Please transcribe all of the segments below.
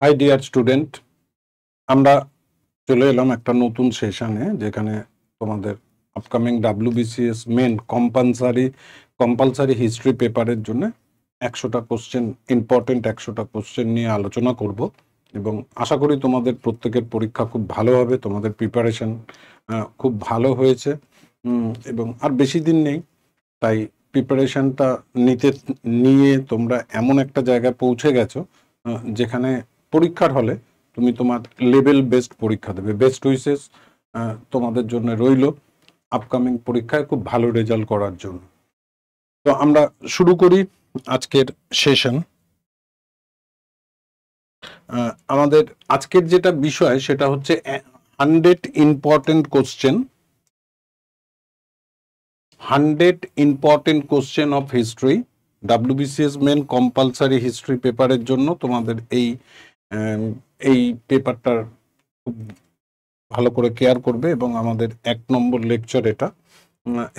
High dear student, আমরা চলে এলাম একটা নতুন সেশনে যেখানে তোমাদের upcoming WBCS main compulsory history পেপারের জন্য 100টা কোশ্চেন, ইম্পর্টেন্ট 100টা কোশ্চেন নিয়ে আলোচনা করব এবং আশা করি তোমাদের প্রত্যেকের পরীক্ষা খুব ভালো হবে, তোমাদের প্রিপারেশন খুব ভালো হয়েছে এবং আর বেশি দিন নেই। তাই প্রিপারেশনটা নিয়ে তোমরা এমন একটা জায়গায় পৌঁছে গেছো যেখানে পরীক্ষার হলে তুমি তোমার লেভেল বেস্ট পরীক্ষা দেবে। বেস্ট উইসেস তোমাদের জন্য রইল আপকামিং পরীক্ষায় খুব ভালো রেজাল্ট করার জন্য। তো আমরা শুরু করি আজকের সেশন। আমাদের আজকের যেটা বিষয় সেটা হচ্ছে 100 important question, 100 important question of history, WBCS main compulsory history পেপারের জন্য তোমাদের এই পেপারটার খুব ভালো করে কেয়ার করবে এবং আমাদের 1 নম্বর লেকচার এটা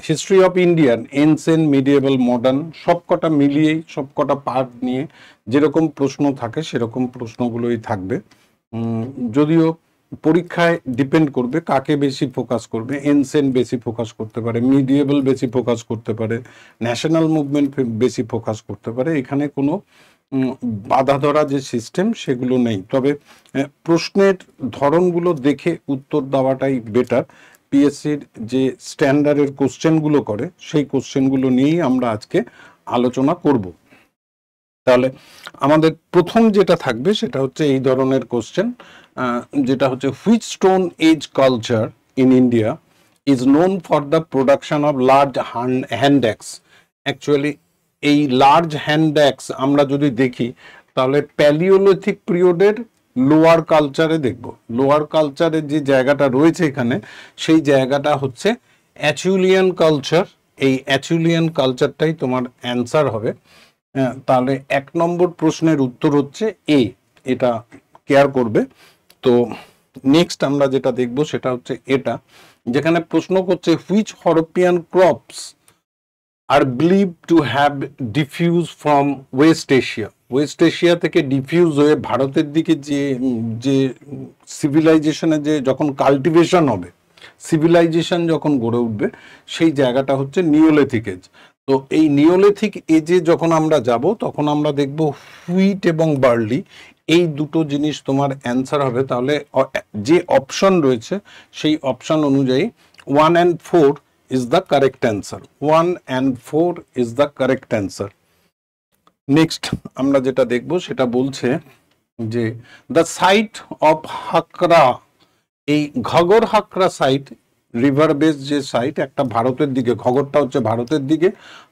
history of Indian ancient medieval modern, সবকটা মিলিয়েই সবকটা পার্ট নিয়ে যেরকম প্রশ্ন থাকে সেরকম প্রশ্নগুলোই থাকবে। যদিও পরীক্ষায় ডিপেন্ড করবে কাকে বেশি ফোকাস করবে। এনসেন্ট বেশি ফোকাস করতে পারে, মিডিয়েবল বেশি ফোকাস করতে পারে, ন্যাশনাল মুভমেন্ট বেশি ফোকাস করতে পারে। এখানে কোনো বাধা ধরা যে সিস্টেম সেগুলো নেই, তবে প্রশ্নের ধরনগুলো দেখে উত্তর দেওয়াটাই বেটার। পিএসসির যে স্ট্যান্ডার্ডের কোশ্চেনগুলো করে সেই কোশ্চেনগুলো নিয়েই আমরা আজকে আলোচনা করব। তাহলে আমাদের প্রথম যেটা থাকবে সেটা হচ্ছে এই ধরনের কোশ্চেন, যেটা হচ্ছে which stone age culture in India is known for the production of large hand axe. Actually এই লার্জ হ্যান্ড অ্যাক্স আমরা যদি দেখি তাহলে প্যালিওলিথিক পিরিয়ডের লোয়ার কালচারে দেখব। লোয়ার কালচারের যে জায়গাটা রয়েছে এখানে সেই জায়গাটা হচ্ছে অ্যাচুলিয়ান কালচার। এই অ্যাচুলিয়ান কালচারটাই তোমার অ্যান্সার হবে। তাহলে 1 নম্বর প্রশ্নের উত্তর হচ্ছে এ, এটা কেয়ার করবে। তো নেক্সট আমরা যেটা দেখব সেটা হচ্ছে এটা, যেখানে প্রশ্ন করছে which Harappan crops are believe to have diffuse from West Asia. West Asia থেকে ডিফিউজ হয়ে ভারতের দিকে যে সিভিলাইজেশনে যে যখন কাল্টিভেশন হবে, সিভিলাইজেশন যখন গড়ে উঠবে সেই জায়গাটা হচ্ছে নিওলিথিক এজ। তো এই নিওলিথিক এজে যখন আমরা যাব তখন আমরা দেখব হুইট এবং বার্লি, এই দুটো জিনিস তোমার অ্যান্সার হবে। তাহলে যে অপশন রয়েছে সেই অপশন অনুযায়ী 1 and 4 is the correct answer. 1 and 4 is the correct answer. Next আমরা যেটা দেখব সেটা বলছে যে দ্য সাইট অফ হাকরা, এই ঘগর হাকরা সাইট রিভার বেস যে সাইট একটা ভারতের দিকে, ঘগরটা হচ্ছে ভারতের দিকে,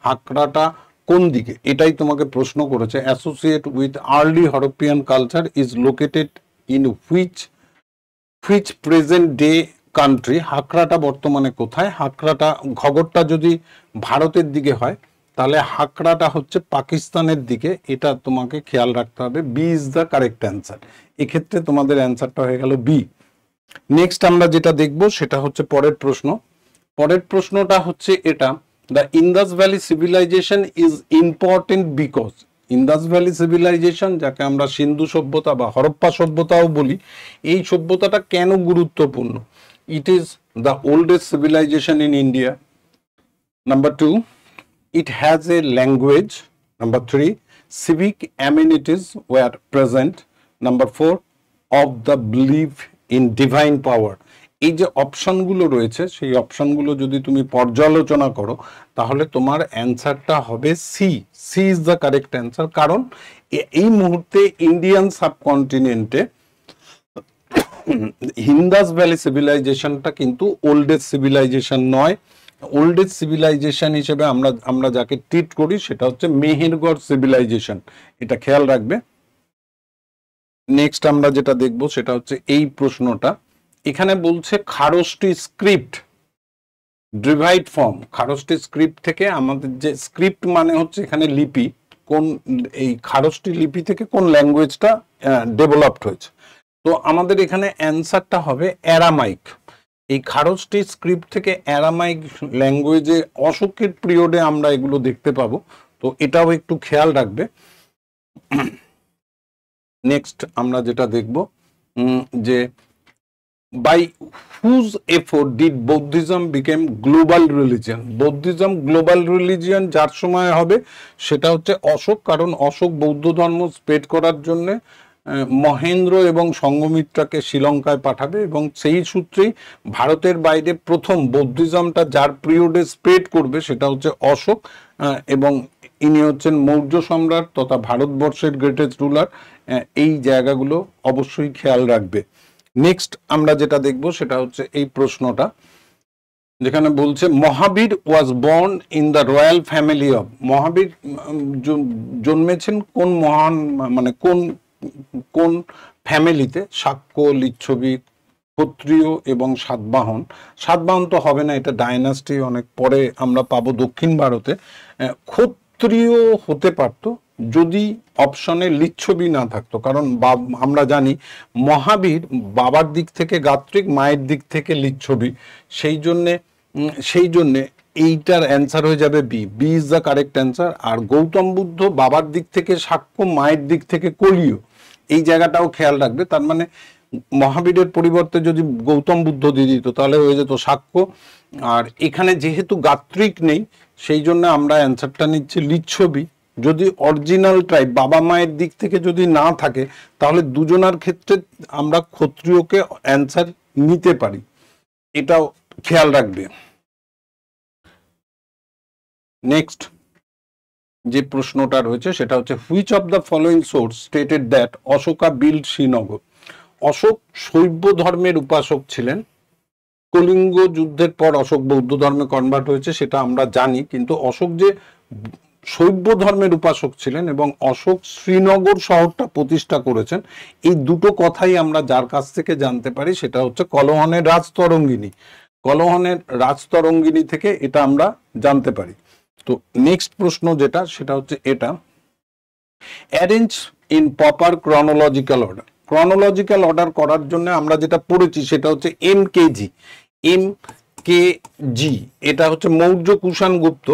হাকরাটা কোন দিকে, এটাই তোমাকে প্রশ্ন করেছে। Associate with early Harappan culture is located in which present day country. হাকরাটা বর্তমানে কোথায়? হাকরাটা, ঘগরটা যদি ভারতের দিকে হয় তাহলে হাকরাটা হচ্ছে পাকিস্তানের দিকে, এটা তোমাকে খেয়াল রাখতে হবে। B is the correct answer. এক্ষেত্রে তোমাদের অ্যান্সারটা হয়ে গেল বি। নেক্সট আমরা যেটা দেখব সেটা হচ্ছে পরের প্রশ্ন। পরের প্রশ্নটা হচ্ছে এটা, the Indus valley civilization is important because. Indus valley civilization, যাকে আমরা সিন্ধু সভ্যতা বা হরপ্পা সভ্যতাও বলি, এই সভ্যতাটা কেন গুরুত্বপূর্ণ? It is the oldest civilization in India. Number 2, it has a language. Number 3, civic amenities were present. Number 4, of the belief in divine power. এই যে অপশনগুলো রয়েছে সেই অপশনগুলো যদি তুমি পর্যালোচনা করো তাহলে তোমার অ্যান্সারটা হবে C. C is the correct answer. কারণ এই মুহূর্তে ইন্ডিয়ান সাবকন্টিনেন্টে ইন্দাস ভ্যালি সিভিলাইজেশনটা কিন্তু ওল্ডেস্ট সিভিলাইজেশন নয়। ওল্ডেস্ট সিভিলাইজেশন হিসেবে আমরা যাকে ট্রিট করি সেটা হচ্ছে মেহেরগড় সিভিলাইজেশন, এটা খেয়াল রাখবে। নেক্সট আমরা যেটা দেখব সেটা হচ্ছে এই প্রশ্নটা, এখানে বলছে খারষ্টি স্ক্রিপ্ট ডিভাইড ফর্ম। খারষ্টি স্ক্রিপ্ট থেকে আমাদের যে স্ক্রিপ্ট মানে হচ্ছে এখানে লিপি, কোন এই খারষ্টি লিপি থেকে কোন ল্যাঙ্গুয়েজটা ডেভেলপড হয়েছে। তো আমাদের এখানে অ্যান্সারটা হবে অ্যারামাইক। এই খারষ্টি স্ক্রিপ্ট থেকে অ্যারামাইক ল্যাঙ্গুয়েজে অশোকের পিরিয়ডে আমরা এগুলো দেখতে পাবো, তো এটাও একটু খেয়াল রাখবে। নেক্সট আমরা যেটা দেখব যে by whose effort did Buddhism became global religion? Buddhism global religion যার সময় হবে সেটা হচ্ছে অশোক, কারণ অশোক বৌদ্ধ ধর্ম স্প্রেড করার জন্য মহেন্দ্র এবং সঙ্ঘমিত্রাকে শ্রীলঙ্কায় পাঠাবে এবং সেই সূত্রেই ভারতের বাইরে প্রথম বৌদ্ধিজমটা যার পিরিয়ডে স্প্রেড করবে সেটা হচ্ছে অশোক, এবং ইনি হচ্ছেন মৌর্য সম্রাট তথা ভারতবর্ষের গ্রেটেস্ট রুলার। এই জায়গাগুলো অবশ্যই খেয়াল রাখবে। নেক্সট আমরা যেটা দেখব সেটা হচ্ছে এই প্রশ্নটা, যেখানে বলছে Mahavir was born in the royal family of. Mahavir জন্মেছেন কোন মহান মানে কোন কোন ফ্যামিলিতে? শাক্য, লিচ্ছবি, ক্ষত্রিয় এবং সাতবাহন। সাতবাহন তো হবে না, এটা ডাইনাস্টি অনেক পরে আমরা পাবো দক্ষিণ ভারতে। ক্ষত্রিয় হতে পারত যদি অপশনে লিচ্ছবি না থাকতো, কারণ আমরা জানি মহাবীর বাবার দিক থেকে গাত্রিক, মায়ের দিক থেকে লিচ্ছবি, সেই জন্যে এইটার অ্যান্সার হয়ে যাবে B. B is the correct answer. আর গৌতম বুদ্ধ বাবার দিক থেকে শাক্য, মায়ের দিক থেকে কলীয়, এই জায়গাটাও খেয়াল রাখবে। তার মানে মহাবীরের পরিবর্তে যদি গৌতম বুদ্ধ দিয়ে দিত তাহলে হয়ে যেত শাক্য। আর এখানে যেহেতু গাত্রিক নেই সেই জন্য আমরা অ্যান্সারটা নিচ্ছি লিচ্ছবি। যদি অরিজিনাল ট্রাইব বাবা মায়ের দিক থেকে যদি না থাকে তাহলে দুজনার ক্ষেত্রে আমরা ক্ষত্রিয়কে অ্যান্সার নিতে পারি, এটাও খেয়াল রাখবে। নেক্সট যে প্রশ্নটা রয়েছে সেটা হচ্ছে which of the following source stated that Ashoka build Srinagar? Ashoka শৈব ধর্মের উপাসক ছিলেন। কলিঙ্গ যুদ্ধের পর অশোক বৌদ্ধ ধর্মে কনভার্ট হয়েছে সেটা আমরা জানি, কিন্তু অশোক যে শৈব ধর্মের উপাসক ছিলেন এবং অশোক শ্রীনগর শহরটা প্রতিষ্ঠা করেছেন, এই দুটো কথাই আমরা যার কাছ থেকে জানতে পারি সেটা হচ্ছে কলহনের রাজতরঙ্গিনী। কলহনের রাজতরঙ্গিনী থেকে এটা আমরা জানতে পারি। তো নেক্সট প্রশ্ন যেটা সেটা হচ্ছে এটা, arrange in proper chronological order. Chronological order করার জন্য আমরা যেটা পড়েছি সেটা হচ্ছে MKG। MKG এটা হচ্ছে মৌর্য, কুষাণ, গুপ্ত।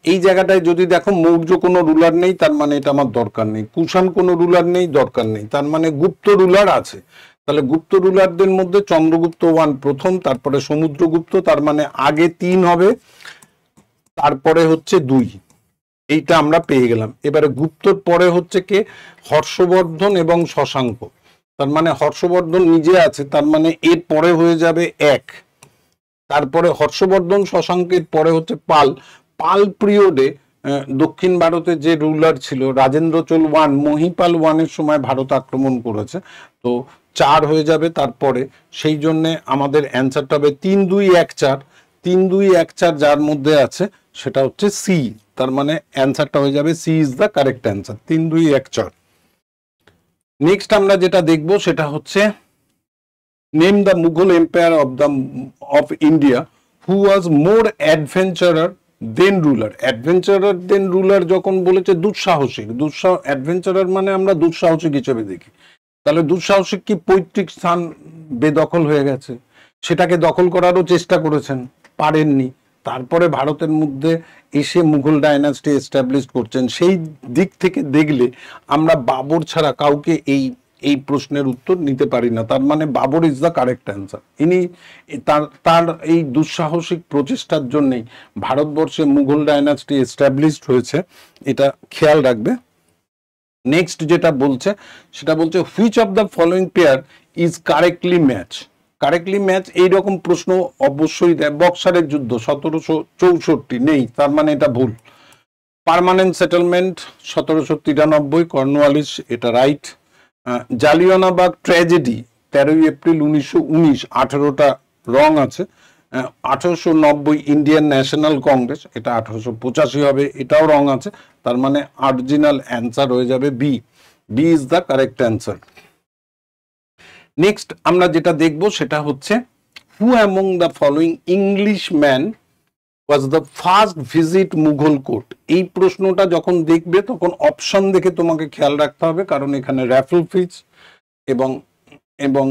এই জায়গাটায় যদি দেখো মৌর্য কোনো রুলার নেই তার মানে এটা আমার দরকার নেই, কুষাণ কোনো রুলার নেই দরকার নেই, তার মানে গুপ্ত রুলার আছে। তাহলে গুপ্ত রুলারদের মধ্যে চন্দ্রগুপ্ত 1 প্রথম, তারপরে সমুদ্রগুপ্ত, তার মানে আগে 3 হবে, তারপরে হচ্ছে 2, এইটা আমরা পেয়ে গেলাম। এবারে গুপ্তর পরে হচ্ছে কে? হর্ষবর্ধন এবং শশাঙ্ক। তার মানে হর্ষবর্ধন নিজে আছে, তার মানে এর পরে হয়ে যাবে 1। তারপরে হর্ষবর্ধন শশাঙ্কের পরে হচ্ছে পাল। পাল পিরিয়ডে দক্ষিণ ভারতে যে রুলার ছিল রাজেন্দ্র চোল 1, মহিপাল 1-এর সময় ভারত আক্রমণ করেছে, তো 4 হয়ে যাবে তারপরে। সেই জন্যে আমাদের অ্যান্সারটা হবে 3, 2, 1, 4। 3, 2, 1, 4 যার মধ্যে আছে সেটা হচ্ছে সি, তার মানে অ্যান্সারটা হয়ে যাবে C is the correct answer, 3, 2, 1, 4। Next আমরা যেটা দেখবো সেটা হচ্ছে name the Mughal empire of India who was more adventurer than ruler. Adventurer than ruler যখন বলেছে দুঃসাহসিক, অ্যাডভেঞ্চারার মানে আমরা দুঃসাহসিক হিসেবে দেখি। তাহলে দুঃসাহসিক কি পৈতৃক স্থান বেদখল হয়ে গেছে, সেটাকে দখল করারও চেষ্টা করেছেন, পারেননি। তারপরে ভারতের মধ্যে এসে মুঘল ডাইনাস্টি এস্টাবলিশ করছেন। সেই দিক থেকে দেখলে আমরা বাবর ছাড়া কাউকে এই প্রশ্নের উত্তর নিতে পারি না, তার মানে Babur is the correct answer. ইনি তার এই দুঃসাহসিক প্রচেষ্টার জন্যই ভারতবর্ষে মুঘল ডাইনাস্টি এস্টাবলিশড হয়েছে, এটা খেয়াল রাখবে। নেক্সট যেটা বলছে সেটা বলছে which of the following pair is correctly match. Correctly match এইরকম প্রশ্ন অবশ্যই দেয়। বক্সারের যুদ্ধ 1764 নেই, তার মানে এটা ভুল। পার্মানেন্ট সেটেলমেন্ট 1793, কর্নওয়ালিস, এটা রাইট। জালিয়ানওয়ালাবাগ ট্র্যাজেডি 13 এপ্রিল 1919, 18টা রং আছে। 1890 ইন্ডিয়ান ন্যাশনাল কংগ্রেস, এটা 1885 হবে, এটাও রং আছে। তার মানে অরিজিনাল অ্যান্সার হয়ে যাবে B. B is the correct answer. Next আমরা যেটা দেখব সেটা হচ্ছে who among the following English man was the first visit Mughal court. এই প্রশ্নটা যখন দেখবে তখন অপশন দেখে তোমাকে খেয়াল রাখতে হবে, কারণ এখানে র্যাফেল ফিচ এবং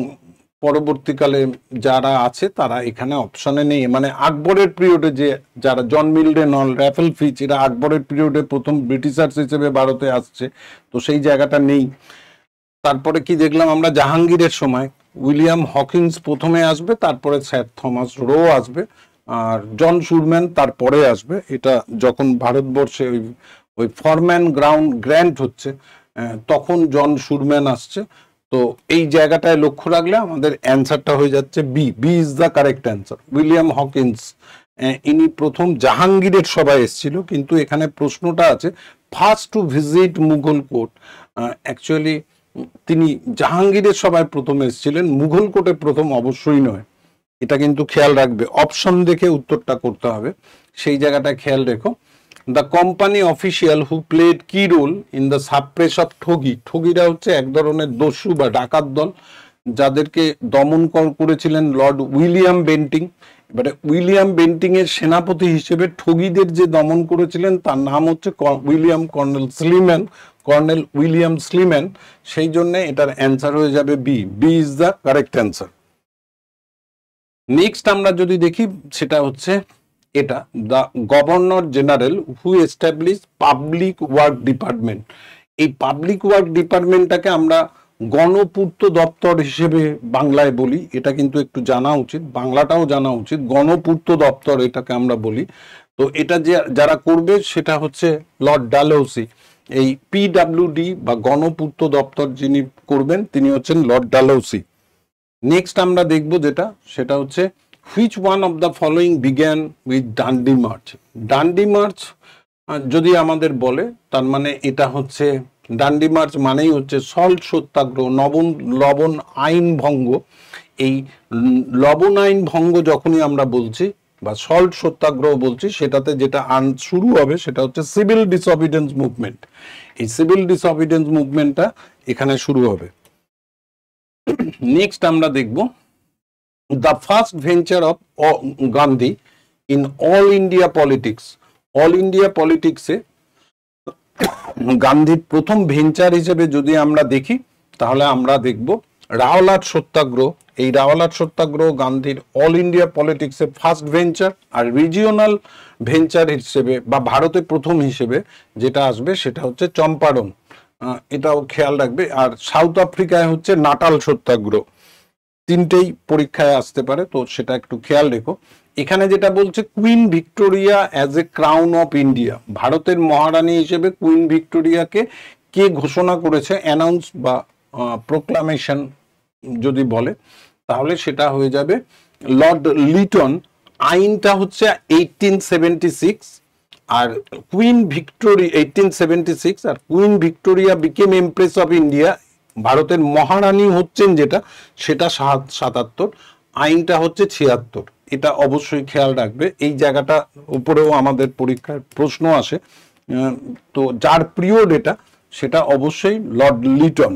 পরবর্তীকালে যারা আছে তারা এখানে অপশনে নেই। মানে আকবরের পিরিয়ডে যে যারা জন মিল্ডেন হল, র্যাফেল ফিচ, এরা আকবরের পিরিয়ডে প্রথম ব্রিটিশার্স হিসেবে ভারতে আসছে, তো সেই জায়গাটা নেই। তারপরে কি দেখলাম আমরা, জাহাঙ্গীরের সময় উইলিয়াম হকিন্স প্রথমে আসবে, তারপরে স্যার থমাস রো আসবে, আর জন শুরম্যান তারপরে আসবে। এটা যখন ভারতবর্ষে ওই ফরম্যান গ্র্যান্ট হচ্ছে, তখন জন শুরম্যান আসছে। তো এই জায়গাটায় লক্ষ্য রাখলে আমাদের অ্যান্সারটা হয়ে যাচ্ছে B. B is the correct answer. William Hawkins ইনি প্রথম জাহাঙ্গীরের সভায় এসেছিল, কিন্তু এখানে প্রশ্নটা আছে first to visit Mughal court. Actually তিনি জাহাঙ্গীরের সভায় প্রথম এসেছিলেন, মুঘল কোর্টে প্রথম অবশ্যই নয়। এটা কিন্তু খেয়াল রাখবে, অপশন দেখে উত্তরটা করতে হবে, সেই জায়গাটা খেয়াল রেখো। The company official who played key role in the suppress of Thuggee. ঠগিরা হচ্ছে এক ধরনের দস্যু বা ডাকাত দল, যাদেরকে দমন করেছিলেন লর্ড উইলিয়াম বেন্টিং। এবারে উইলিয়াম বেন্টিং এর সেনাপতি হিসেবে ঠগিদের যে দমন করেছিলেন তার নাম হচ্ছে কর্নেল উইলিয়াম স্লিম্যান। সেই জন্য এটার অ্যান্সার হয়ে যাবে B. B is the correct answer. Next আমরা যদি দেখি, সেটা হচ্ছে এটা, the governor general who establish public work department. এই পাবলিক ওয়ার্ক ডিপার্টমেন্টটাকে আমরা গণপূর্ত দপ্তর হিসেবে বাংলায় বলি, এটা কিন্তু একটু জানা উচিত, বাংলাটাও জানা উচিত। গণপূর্ত দপ্তর এটাকে আমরা বলি। তো এটা যে যারা করবে সেটা হচ্ছে লর্ড ডালহৌসি। এই পিডাব্লিউডি বা গণপূর্ত দপ্তর যিনি করবেন তিনি হচ্ছেন লর্ড ডালহৌসি। নেক্সট আমরা দেখব যেটা, সেটা হচ্ছে which one of the following began with Dandi march. Dandi march যদি আমাদের বলে, তার মানে এটা হচ্ছে, ডান্ডি মার্চ মানেই হচ্ছে সল্ট সত্যাগ্রহ, লবণ আইন ভঙ্গ। এই লবণ আইন ভঙ্গ যখনই আমরা বলছি বা সল্ট সত্যাগ্রহ বলছি, সেটাতে যেটা শুরু হবে সেটা হচ্ছে সিভিল ডিসঅবিডেন্স মুভমেন্ট। এই সিভিল ডিসঅবিডেন্স মুভমেন্টটা এখানে শুরু হবে। নেক্সট আমরা দেখব the first venture of Gandhi in all India politics. All India পলিটিক্সে গান্ধীর প্রথম ভেঞ্চার হিসেবে যদি আমরা দেখি, তাহলে আমরা দেখব রাওলাট সত্যাগ্রহ। এই রাওলাট সত্যাগ্রহ গান্ধীর অল ইন্ডিয়া পলিটিক্সে ফার্স্ট ভেঞ্চার। আর রিজিওনাল ভেঞ্চার হিসেবে বা ভারতে প্রথম হিসেবে যেটা আসবে সেটা হচ্ছে চম্পারণ, এটাও খেয়াল রাখবে। আর সাউথ আফ্রিকায় হচ্ছে নাটাল সত্যাগ্রহ। তিনটেই পরীক্ষায় আসতে পারে, তো সেটা একটু খেয়াল রেখো। এখানে যেটা বলছে queen Victoria as a crown of India, ভারতের মহারানী হিসেবে কুইন ভিক্টোরিয়াকে কে ঘোষণা করেছে, অ্যানাউন্স বা প্রোক্লামেশন যদি বলে, তাহলে সেটা হয়ে যাবে লর্ড লিটন। আইনটা হচ্ছে 1876, আর কুইন ভিক্টোরিয়া 1876, আর queen Victoria became empress of India, ভারতের মহারানী হচ্ছেন যেটা, সেটা 77, আইনটা হচ্ছে 76। এটা অবশ্যই খেয়াল রাখবে, এই জায়গাটা উপরেও আমাদের পরীক্ষার প্রশ্ন আসে। তো যার পিরিয়ড এটা, সেটা অবশ্যই লর্ড লিটন।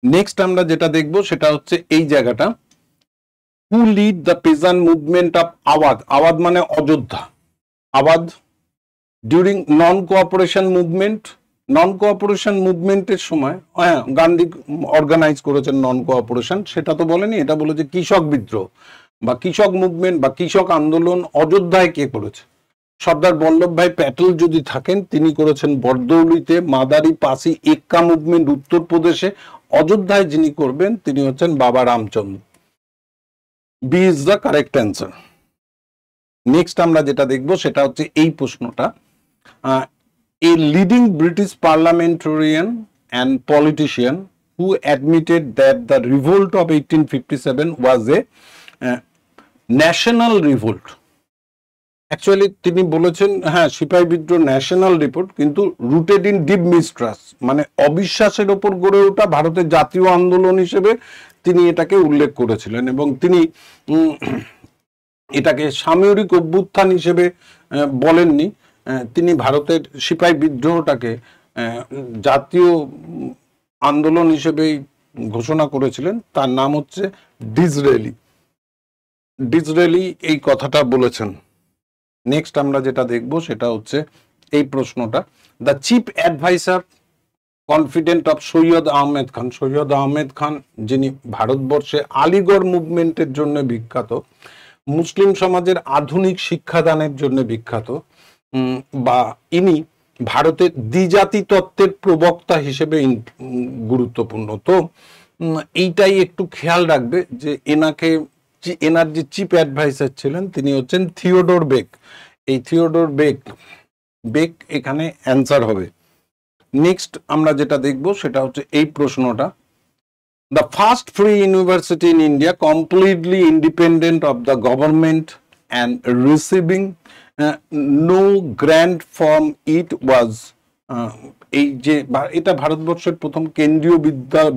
নেক্সট আমরা যেটা দেখব সেটা হচ্ছে এই জায়গাটা, who led the peasant movement of Awadh. Awadh মানে Ayodhya, Awadh during non cooperation movement. Non cooperation মুভমেন্টের সময়, হ্যাঁ, গান্ধী অর্গানাইজ করেছেন নন কোঅপারেশন, সেটা তো বলেনি, এটা বলেছে কৃষক বিদ্রোহ বা কৃষক মুভমেন্ট বা কৃষক আন্দোলন অযোধ্যায় কে করেছে। সর্দার বল্লভভাই প্যাটেল যদি থাকেন, তিনি করেছেন বরদৌলিতে। মাদারি পাসি এক্কা মুভমেন্ট উত্তরপ্রদেশে। অযোধ্যায় যিনি করবেন তিনি হচ্ছেন Baba Ramchandra. B is the correct answer. Next আমরা যেটা দেখব সেটা হচ্ছে এই প্রশ্নটা, a leading British parliamentarian and politician who admitted that the revolt of 1857 was a national revolt. Actually তিনি বলেছেন, হ্যাঁ, সিপাহী বিদ্রোহ ন্যাশনাল রিভোল্ট, কিন্তু রুটেড ইন ডিপ মিস্ট্রাস্ট, মানে অবিশ্বাসের ওপর গড়ে ওঠা ভারতের জাতীয় আন্দোলন হিসেবে তিনি এটাকে উল্লেখ করেছিলেন, এবং তিনি এটাকে সামরিক অভ্যুত্থান হিসেবে বলেননি। তিনি ভারতের সিপাহী বিদ্রোহটাকে জাতীয় আন্দোলন হিসেবেই ঘোষণা করেছিলেন। তার নাম হচ্ছে ডিসরেলি। ডিসরেলি এই কথাটা বলেছেন। নেক্সট আমরা যেটা দেখব সেটা হচ্ছে এই প্রশ্নটা, the chief advisor confident of Syed Ahmed Khan. Syed Ahmed Khan যিনি ভারতবর্ষে আলিগড় মুভমেন্টের জন্য বিখ্যাত, মুসলিম সমাজের আধুনিক শিক্ষাদানের জন্য বিখ্যাত, বা ইনি ভারতের দ্বিজাতি তত্ত্বের প্রবক্তা হিসেবে গুরুত্বপূর্ণ। তো এইটাই একটু খেয়াল রাখবে যে এনার যে চিফ অ্যাডভাইসার ছিলেন তিনি হচ্ছেন থিওডোর বেক। এই থিওডোর বেক এখানে অ্যান্সার হবে। নেক্সট আমরা যেটা দেখব সেটা হচ্ছে এই প্রশ্নটা, the first free university in India completely independent of the government and receiving no grant from it was, এই যে এটা ভারতবর্ষের প্রথম কেন্দ্রীয়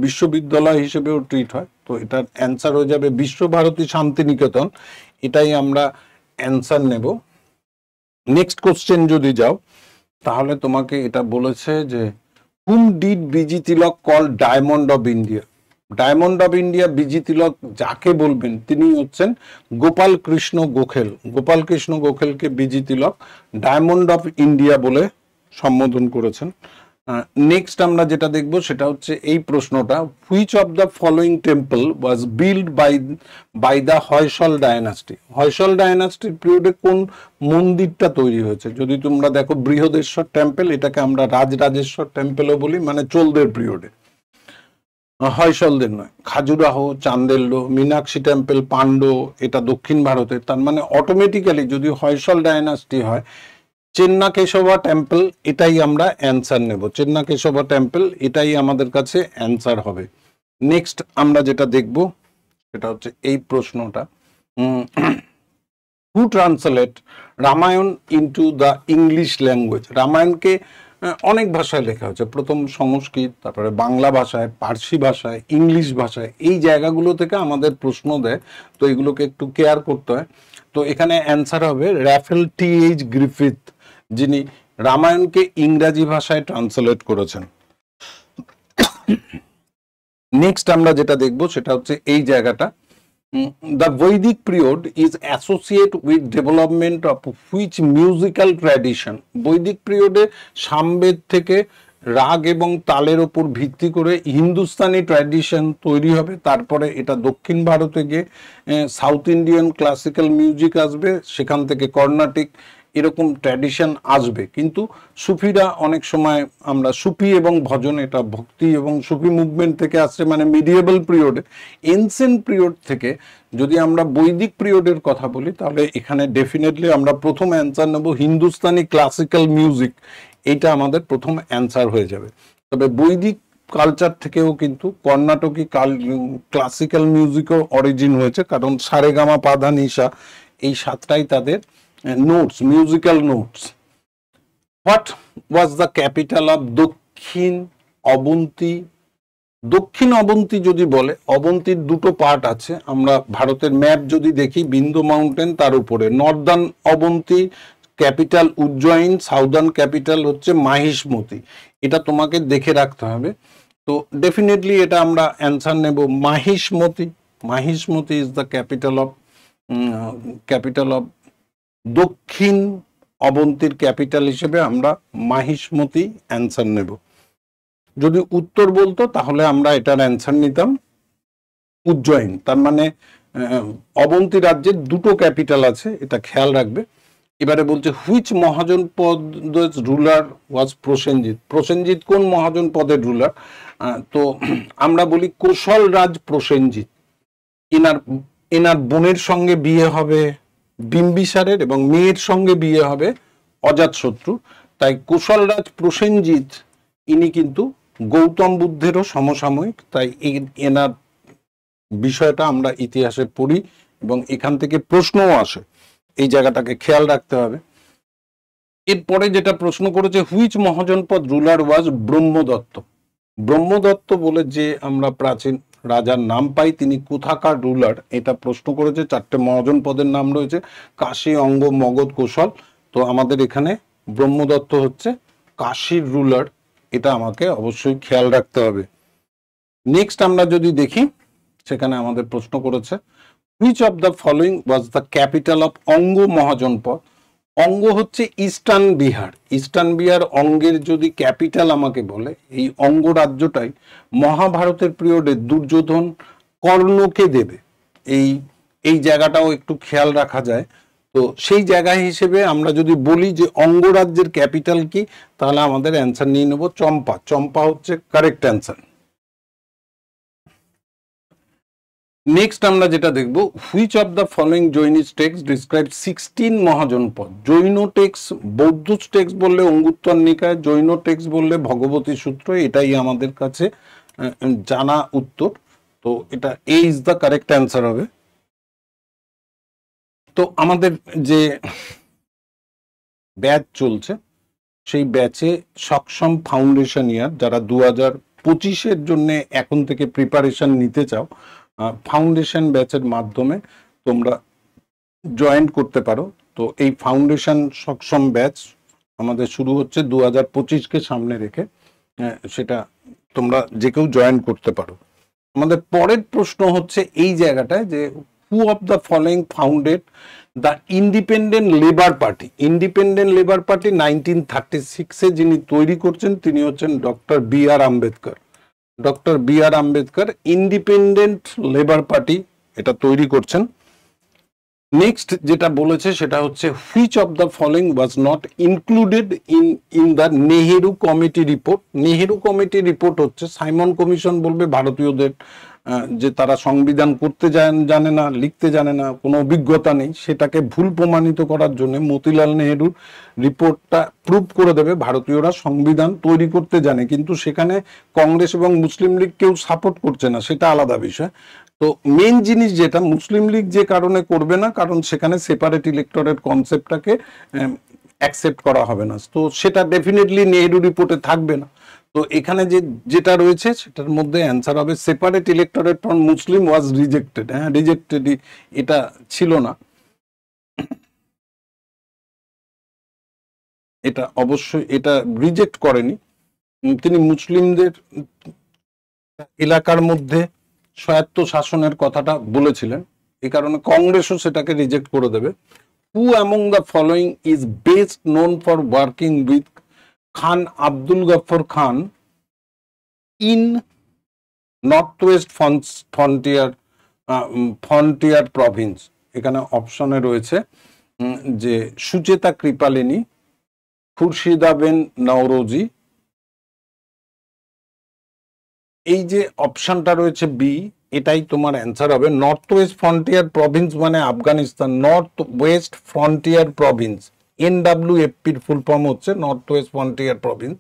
বিশ্ববিদ্যালয় হিসেবেও ট্রিট হয়। তো এটার অ্যান্সার হয়ে যাবে বিশ্বভারতী শান্তিনিকেতন, এটাই আমরা অ্যান্সার নেব। নেক্সট কোশ্চেন যদি যাও তাহলে তোমাকে এটা বলেছে যে whom did B G Tilak call diamond of India. Diamond of India B G Tilak যাকে বলবেন তিনি হচ্ছেন গোপাল কৃষ্ণ গোখেল। গোপাল কৃষ্ণ গোখেলকে B G Tilak diamond of India বলে সম্বোধন করেছেন। নেক্সট আমরা যেটা দেখব সেটা হচ্ছে এই প্রশ্নটা, which of the following temple was build by the Hoysala dynasty. Hoysala ডায়নাস্টির পিরিয়ডে কোন মন্দিরটা তৈরি হয়েছে? যদি তোমরা দেখো বৃহদেশ্বর টেম্পল, এটাকে আমরা রাজরাজেশ্বর টেম্পলও বলি, মানে চোলদের পিরিয়ডে, হয়সলদের নয়। খাজুরাহ, চান্দেল্য, মীনাক্ষী টেম্পল, পান্ডো, এটা দক্ষিণ ভারতের। তার মানে অটোমেটিক্যালি যদি হয়সল ডায়নাস্টি হয়, চেন্নাকেশবা টেম্পল এটাই আমরা অ্যান্সার নেব। চেন্নাকেশবা টেম্পল এটাই আমাদের কাছে অ্যান্সার হবে। নেক্সট আমরা যেটা দেখব সেটা হচ্ছে এই প্রশ্নটা, who translate Ramayana into the English language. রামায়ণকে অনেক ভাষায় লেখা হয়েছে, প্রথম সংস্কৃত, তারপরে বাংলা ভাষায়, পার্সি ভাষায়, ইংলিশ ভাষায়। এই জায়গাগুলো থেকে আমাদের প্রশ্ন দেয়, তো এগুলোকে একটু কেয়ার করতে হয়। তো এখানে অ্যান্সার হবে র্যাফেল টি.এইচ. গ্রিফিথ, যিনি রামায়ণকে ইংরাজি ভাষায় ট্রান্সলেট করেছেন। নেক্সট আমরা যেটা দেখব সেটা হচ্ছে এই জায়গাটা, দ্য বৈদিক period is associate with development of which musical tradition. বৈদিক পিরিয়ডে সামবেদ থেকে রাগ এবং তালের ওপর ভিত্তি করে হিন্দুস্তানি ট্র্যাডিশন তৈরি হবে, তারপরে এটা দক্ষিণ ভারতে গিয়ে সাউথ ইন্ডিয়ান ক্লাসিক্যাল মিউজিক আসবে, সেখান থেকে কর্ণাটিক, এরকম ট্র্যাডিশন আসবে। কিন্তু সুফিরা অনেক সময়, আমরা সুফি এবং ভজন, এটা ভক্তি এবং সুফি মুভমেন্ট থেকে আসছে, মানে মিডিয়েবল পিরিয়ডে। এনসেন্ট পিরিয়ড থেকে যদি আমরা বৈদিক পিরিয়ডের কথা বলি তাহলে এখানে ডেফিনেটলি আমরা প্রথম অ্যান্সার নেব হিন্দুস্তানি ক্লাসিক্যাল মিউজিক, এটা আমাদের প্রথম অ্যান্সার হয়ে যাবে। তবে বৈদিক কালচার থেকেও কিন্তু কর্ণাটকী ক্লাসিক্যাল মিউজিকও অরিজিন হয়েছে, কারণ সারেগামা পাধা নিশা এই সাতটাই তাদের notes, musical notes. What was the capital of দক্ষিণ অবন্তী? দক্ষিণ অবন্তী যদি বলে, অবন্তীর দুটো পার্ট আছে। আমরা ভারতের ম্যাপ যদি দেখি, বিন্দু মাউন্টেন, তার উপরে northern Avanti capital Ujjain, southern capital হচ্ছে মাহিষ্মতি। এটা তোমাকে দেখে রাখতে হবে। তো ডেফিনেটলি এটা আমরা অ্যান্সার নেব Mahishmati. Mahishmati is the capital of দক্ষিণ অবন্তীর ক্যাপিটাল হিসেবে আমরা মাহিষ্মতি অ্যান্সার নেব। যদি উত্তর বলতো তাহলে আমরা এটার অ্যান্সার নিতাম উজ্জয়িন। তার মানে অবন্তী রাজ্যের দুটো ক্যাপিটাল আছে, এটা খেয়াল রাখবে। এবারে বলছে হুইচ মহাজনপদ রুলার ওয়াজ প্রসেনজিৎ। প্রসেনজিৎ কোন মহাজনপদের রুলার? তো আমরা বলি কোশল রাজ প্রসেনজিৎ। এনার বোনের সঙ্গে বিয়ে হবে বিম্বিসারের এবং মেয়ের সঙ্গে বিয়ে হবে অজাতশত্রু। তাই কোশল রাজ প্রসেনজিৎ ইনি কিন্তু গৌতম বুদ্ধেরও সমসাময়িক। তাই এনার বিষয়টা আমরা ইতিহাসে পড়ি এবং এখান থেকে প্রশ্নও আসে, এই জায়গাটাকে খেয়াল রাখতে হবে। এরপরে যেটা প্রশ্ন করেছে, হুইচ মহাজনপদ রুলার ওয়াজ ব্রহ্মদত্ত। ব্রহ্মদত্ত বলে যে আমরা প্রাচীন রাজার নাম পাই, তিনি কোথাকার রুলার, এটা প্রশ্ন করেছে। চারটে মহাজনপদের নাম রয়েছে, কাশী, অঙ্গ, মগধ, কৌশল। তো আমাদের এখানে ব্রহ্মদত্ত হচ্ছে কাশীর রুলার, এটা আমাকে অবশ্যই খেয়াল রাখতে হবে। নেক্সট আমরা যদি দেখি, সেখানে আমাদের প্রশ্ন করেছে which of the following was the capital of অঙ্গ মহাজনপদ। অঙ্গ হচ্ছে ইস্টার্ন বিহার। ইস্টার্ন বিহার অঙ্গের যদি ক্যাপিটাল আমাকে বলে, এই অঙ্গ রাজ্যটাই মহাভারতের পিরিয়ডে দুর্যোধন কর্ণকে দেবে। এই জায়গাটাও একটু খেয়াল রাখা যায়। তো সেই জায়গা হিসেবে আমরা যদি বলি যে অঙ্গরাজ্যের ক্যাপিটাল কি, তাহলে আমাদের অ্যান্সার নিয়ে নেব চম্পা। চম্পা হচ্ছে কারেক্ট অ্যান্সার। নেক্সট আমরা যেটা দেখব, which of the following Jainas text describe 16 Mahajanapada. Jain text, বৌদ্ধ টেক্সট বললে অঙ্গুত্তর নিকায়, জৈন টেক্সট বললে ভগবতী সূত্র, এটাই আমাদের কাছে জানা উত্তর। তো এটা এ ইজ দ্য কারেক্ট অ্যান্সার হবে। তো আমাদের যে ব্যাচ চলছে, সেই ব্যাচে সক্ষম ফাউন্ডেশন ইয়ার যারা 2025-এর জন্য এখন থেকে প্রিপারেশন নিতে চাও, ফাউন্ডেশন ব্যাচের মাধ্যমে তোমরা জয়েন করতে পারো। তো এই ফাউন্ডেশন সক্ষম ব্যাচ আমাদের শুরু হচ্ছে 2025-কে সামনে রেখে, সেটা তোমরা যে কেউ জয়েন করতে পারো। আমাদের পরের প্রশ্ন হচ্ছে এই জায়গাটায় যে who of the following founded the independent labour party. Independent labour party 1936-এ যিনি তৈরি করছেন তিনি হচ্ছেন doctor B R Ambedkar. Doctor B R Ambedkar independent labour party এটা তৈরি করছেন। নেক্সট যেটা বলেছে সেটা হচ্ছে which of the following was not included in the Nehru committee report. Nehru committee report হচ্ছে সাইমন কমিশন বলবে ভারতীয়দের যে তারা সংবিধান করতে জানে না, লিখতে জানে না, কোনো অভিজ্ঞতা নেই, সেটাকে ভুল প্রমাণিত করার জন্য মতিলাল নেহেরুর রিপোর্টটা প্রুভ করে দেবে ভারতীয়রা সংবিধান তৈরি করতে জানে, কিন্তু সেখানে কংগ্রেস এবং মুসলিম লীগ কেউ সাপোর্ট করছে না, সেটা আলাদা বিষয়। তো মেন জিনিস যেটা মুসলিম লীগ যে কারণে করবে না, কারণ সেখানে সেপারেট ইলেক্টরেট কনসেপ্টটাকে অ্যাকসেপ্ট করা হবে না, তো সেটা ডেফিনেটলি নেহেরু রিপোর্টে থাকবে না। তো এখানে যেটা রয়েছে সেটার মধ্যে অ্যান্সার হবে separate electorate from Muslim was rejected. হ্যাঁ, রিজেক্টেড এটা ছিল না, এটা অবশ্যই এটা রিজেক্ট করেনি। তিনি মুসলিমদের এলাকার মধ্যে স্বায়ত্ত শাসনের কথাটা বলেছিলেন, এই কারণে কংগ্রেসও সেটাকে রিজেক্ট করে দেবে। Who among the following is best known for working with Khan Abdul Ghaffar Khan in North West Frontier Province. এখানে অপশনে রয়েছে যে সুচেতা কৃপালিনী, খুরশিদাবেন নওরোজি। এই যে অপশনটা রয়েছে বি, এটাই তোমার অ্যান্সার হবে। নর্থ ওয়েস্ট ফ্রন্টিয়ার প্রভিন্স মানে Afghanistan, North West Frontier Province, NWFPর ফুল ফর্ম হচ্ছে নর্থ ওয়েস্ট ফ্রন্টিয়ার প্রভিন্স।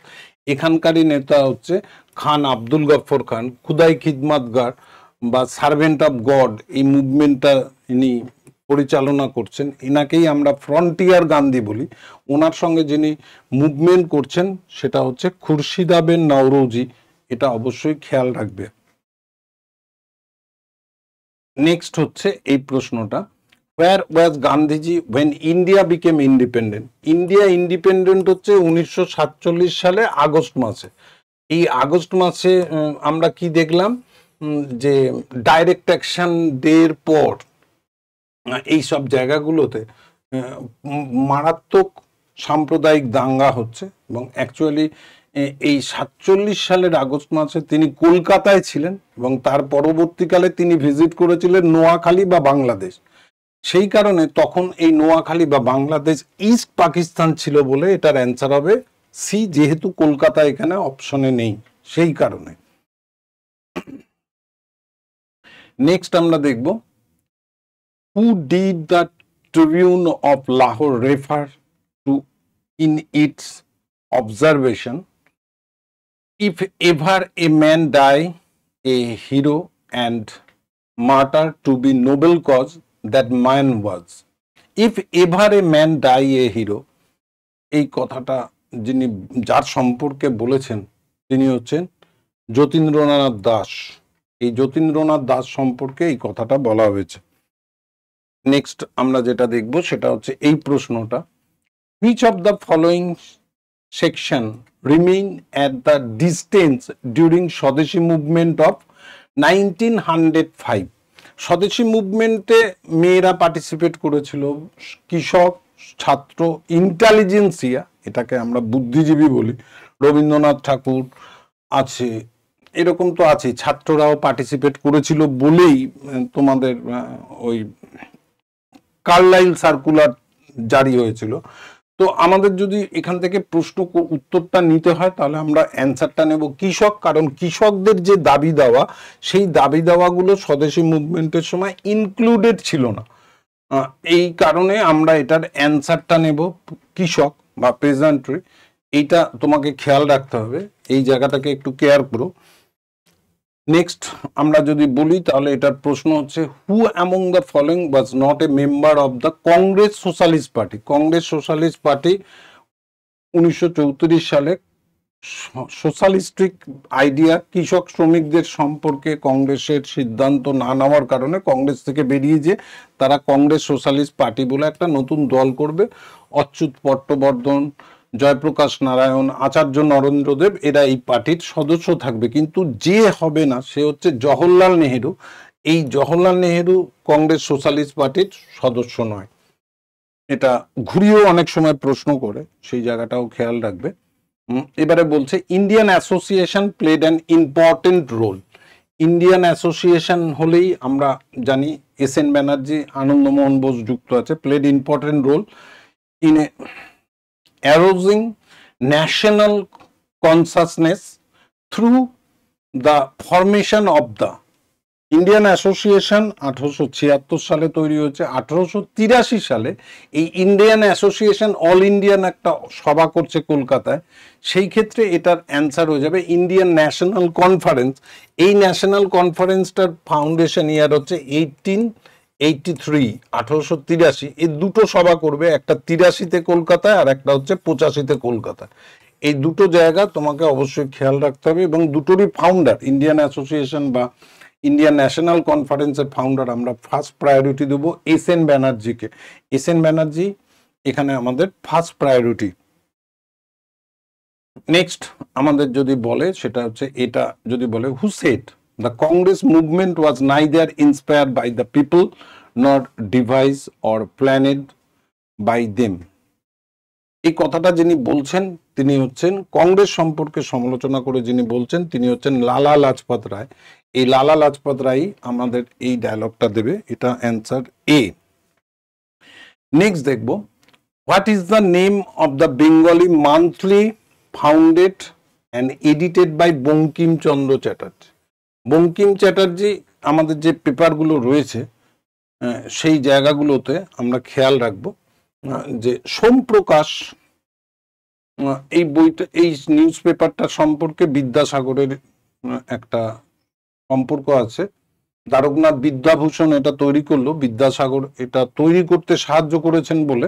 এখানকারই নেতা হচ্ছে খান আব্দুল গফর খান, খুদাই খিদমাতগার বা সার্ভেন্ট অফ গড, এই মুভমেন্টটা ইনি পরিচালনা করছেন, এনাকেই আমরা ফ্রন্টিয়ার গান্ধী বলি। ওনার সঙ্গে যিনি মুভমেন্ট করছেন সেটা হচ্ছে খুরশিদাবেন নওরোজি, এটা অবশ্যই খেয়াল রাখবে। নেক্সট হচ্ছে এই প্রশ্নটা, where was Gandhiji when India became independent? India independent হচ্ছে 1947 সালে আগস্ট মাসে। এই আগস্ট মাসে আমরা কি দেখলাম যে ডাইরেক্ট অ্যাকশন ডের পর এই সব জায়গাগুলোতে মারাত্মক সাম্প্রদায়িক দাঙ্গা হচ্ছে, এবং অ্যাকচুয়ালি এই 47 সালের আগস্ট মাসে তিনি কলকাতায় ছিলেন এবং তার পরবর্তীকালে তিনি ভিজিট করেছিলেন নোয়াখালী বা বাংলাদেশ। সেই কারণে তখন এই নোয়াখালী বা বাংলাদেশ ইস্ট পাকিস্তান ছিল বলে এটার অ্যান্সার হবে সি, যেহেতু কলকাতা এখানে অপশনে নেই সেই কারণে। নেক্সট আমরা দেখব who did the Tribune of Lahore refer to in it's observation, if ever a man die a hero and martyr to be noble cause that man was. If ever a man die a hero, এই কথাটা যিনি যার সম্পর্কে বলেছেন তিনি হচ্ছেন যতীন্দ্রনাথ দাস। এই যতীন্দ্রনাথ দাস সম্পর্কে এই কথাটা বলা হয়েছে। নেক্সট আমরা যেটা দেখব সেটা হচ্ছে এই প্রশ্নটা, which of the following section remain at the distance during swadeshi movement of 1905? স্বদেশী মুভমেন্টে মেয়েরা পার্টিসিপেট করেছিল, কৃষক, ছাত্র, ইন্টেলিজেন্সিয়া, এটাকে আমরা বুদ্ধিজীবী বলি, রবীন্দ্রনাথ ঠাকুর আছে, এরকম তো আছে, ছাত্ররাও পার্টিসিপেট করেছিল বলেই তোমাদের ওই কার্লাইল সার্কুলার জারি হয়েছিল। তো আমাদের যদি এখান থেকে প্রশ্ন উত্তরটা নিতে হয় তাহলে আমরা অ্যান্সারটা নেব কৃষক, কারণ কৃষকদের যে দাবি দেওয়া সেই দাবি দেওয়াগুলো স্বদেশী মুভমেন্টের সময় ইনক্লুডেড ছিল না। এই কারণে আমরা এটার অ্যান্সারটা নেব কৃষক বা পেজেন্ট্রি। এইটা তোমাকে খেয়াল রাখতে হবে, এই জায়গাটাকে একটু কেয়ার করো। নেক্সট আমরা যদি বলি তাহলে এটার প্রশ্ন হচ্ছে who among the following was not a member of the Congress socialist party. Congress socialist party 1934 সালে সোশ্যালিস্টিক আইডিয়া কৃষক শ্রমিকদের সম্পর্কে কংগ্রেসের সিদ্ধান্ত না নেওয়ার কারণে কংগ্রেস থেকে বেরিয়ে যে তারা কংগ্রেস সোশ্যালিস্ট পার্টি বলে একটা নতুন দল করবে। অচ্যুত পট্টবর্ধন, জয়প্রকাশ নারায়ণ, আচার্য নরেন্দ্রদেব এরা এই পার্টির সদস্য থাকবে, কিন্তু যে হবে না সে হচ্ছে জওহরলাল নেহেরু। এই জওহরলাল নেহেরু কংগ্রেস সোশ্যালিস্ট পার্টির সদস্য নয়। এটা ঘুরিয়েও অনেক সময় প্রশ্ন করে, সেই জায়গাটাও খেয়াল রাখবে। এবারে বলছে Indian Association played an important role. Indian Association হলেই আমরা জানি এস.এন. ব্যানার্জি, আনন্দমোহন বোস যুক্ত আছে। Played important role in arousing national consciousness through the formation of the Indian Association 1876 সালে তৈরি হয়েছে। 1883 সালে এই ইন্ডিয়ান অ্যাসোসিয়েশন অল ইন্ডিয়ান একটা সভা করছে কলকাতায়। সেই ক্ষেত্রে এটার অ্যান্সার হয়ে যাবে ইন্ডিয়ান ন্যাশনাল কনফারেন্স। এই ন্যাশনাল কনফারেন্সটার ফাউন্ডেশন ইয়ার হচ্ছে 1883, 1883। এই দুটো সভা করবে, একটা 83-তে কলকাতায় আর একটা হচ্ছে 85-তে কলকাতায়। এই দুটো জায়গা তোমাকে অবশ্যই খেয়াল রাখতে হবে, এবং দুটোরই ফাউন্ডার ইন্ডিয়ান অ্যাসোসিয়েশন বা ইন্ডিয়ান ন্যাশনাল কনফারেন্সের ফাউন্ডার আমরা ফার্স্ট প্রায়োরিটি দেবো এস.এন. ব্যানার্জিকে। এস.এন. ব্যানার্জি এখানে আমাদের ফার্স্ট প্রায়োরিটি। নেক্সট আমাদের যদি বলে সেটা হচ্ছে এটা যদি বলে who said the Congress movement was neither inspired by the people not devise or planned by them. এই কথাটা যিনি বলছেন তিনি হচ্ছেন কংগ্রেস সম্পর্কে সমালোচনা করে যিনি বলছেন তিনি হচ্ছেন লালা লাজপত রায়। এই লালা লাজপত রায় আমাদের এই ডায়লগটা দেবে, এটা অ্যান্সার এ। নেক্সট দেখব what is the name of the Bengali monthly founded and edited by Bankimchandra Chatterjee. Bankim Chatterjee আমাদের যে পেপারগুলো রয়েছে সেই জায়গাগুলোতে আমরা খেয়াল রাখব যে সোমপ্রকাশ এই বইটা এই নিউজ পেপারটা সম্পর্কে বিদ্যাসাগরের একটা সম্পর্ক আছে। দ্বারকনাথ বিদ্যাভূষণ এটা তৈরি করলো, বিদ্যাসাগর এটা তৈরি করতে সাহায্য করেছেন বলে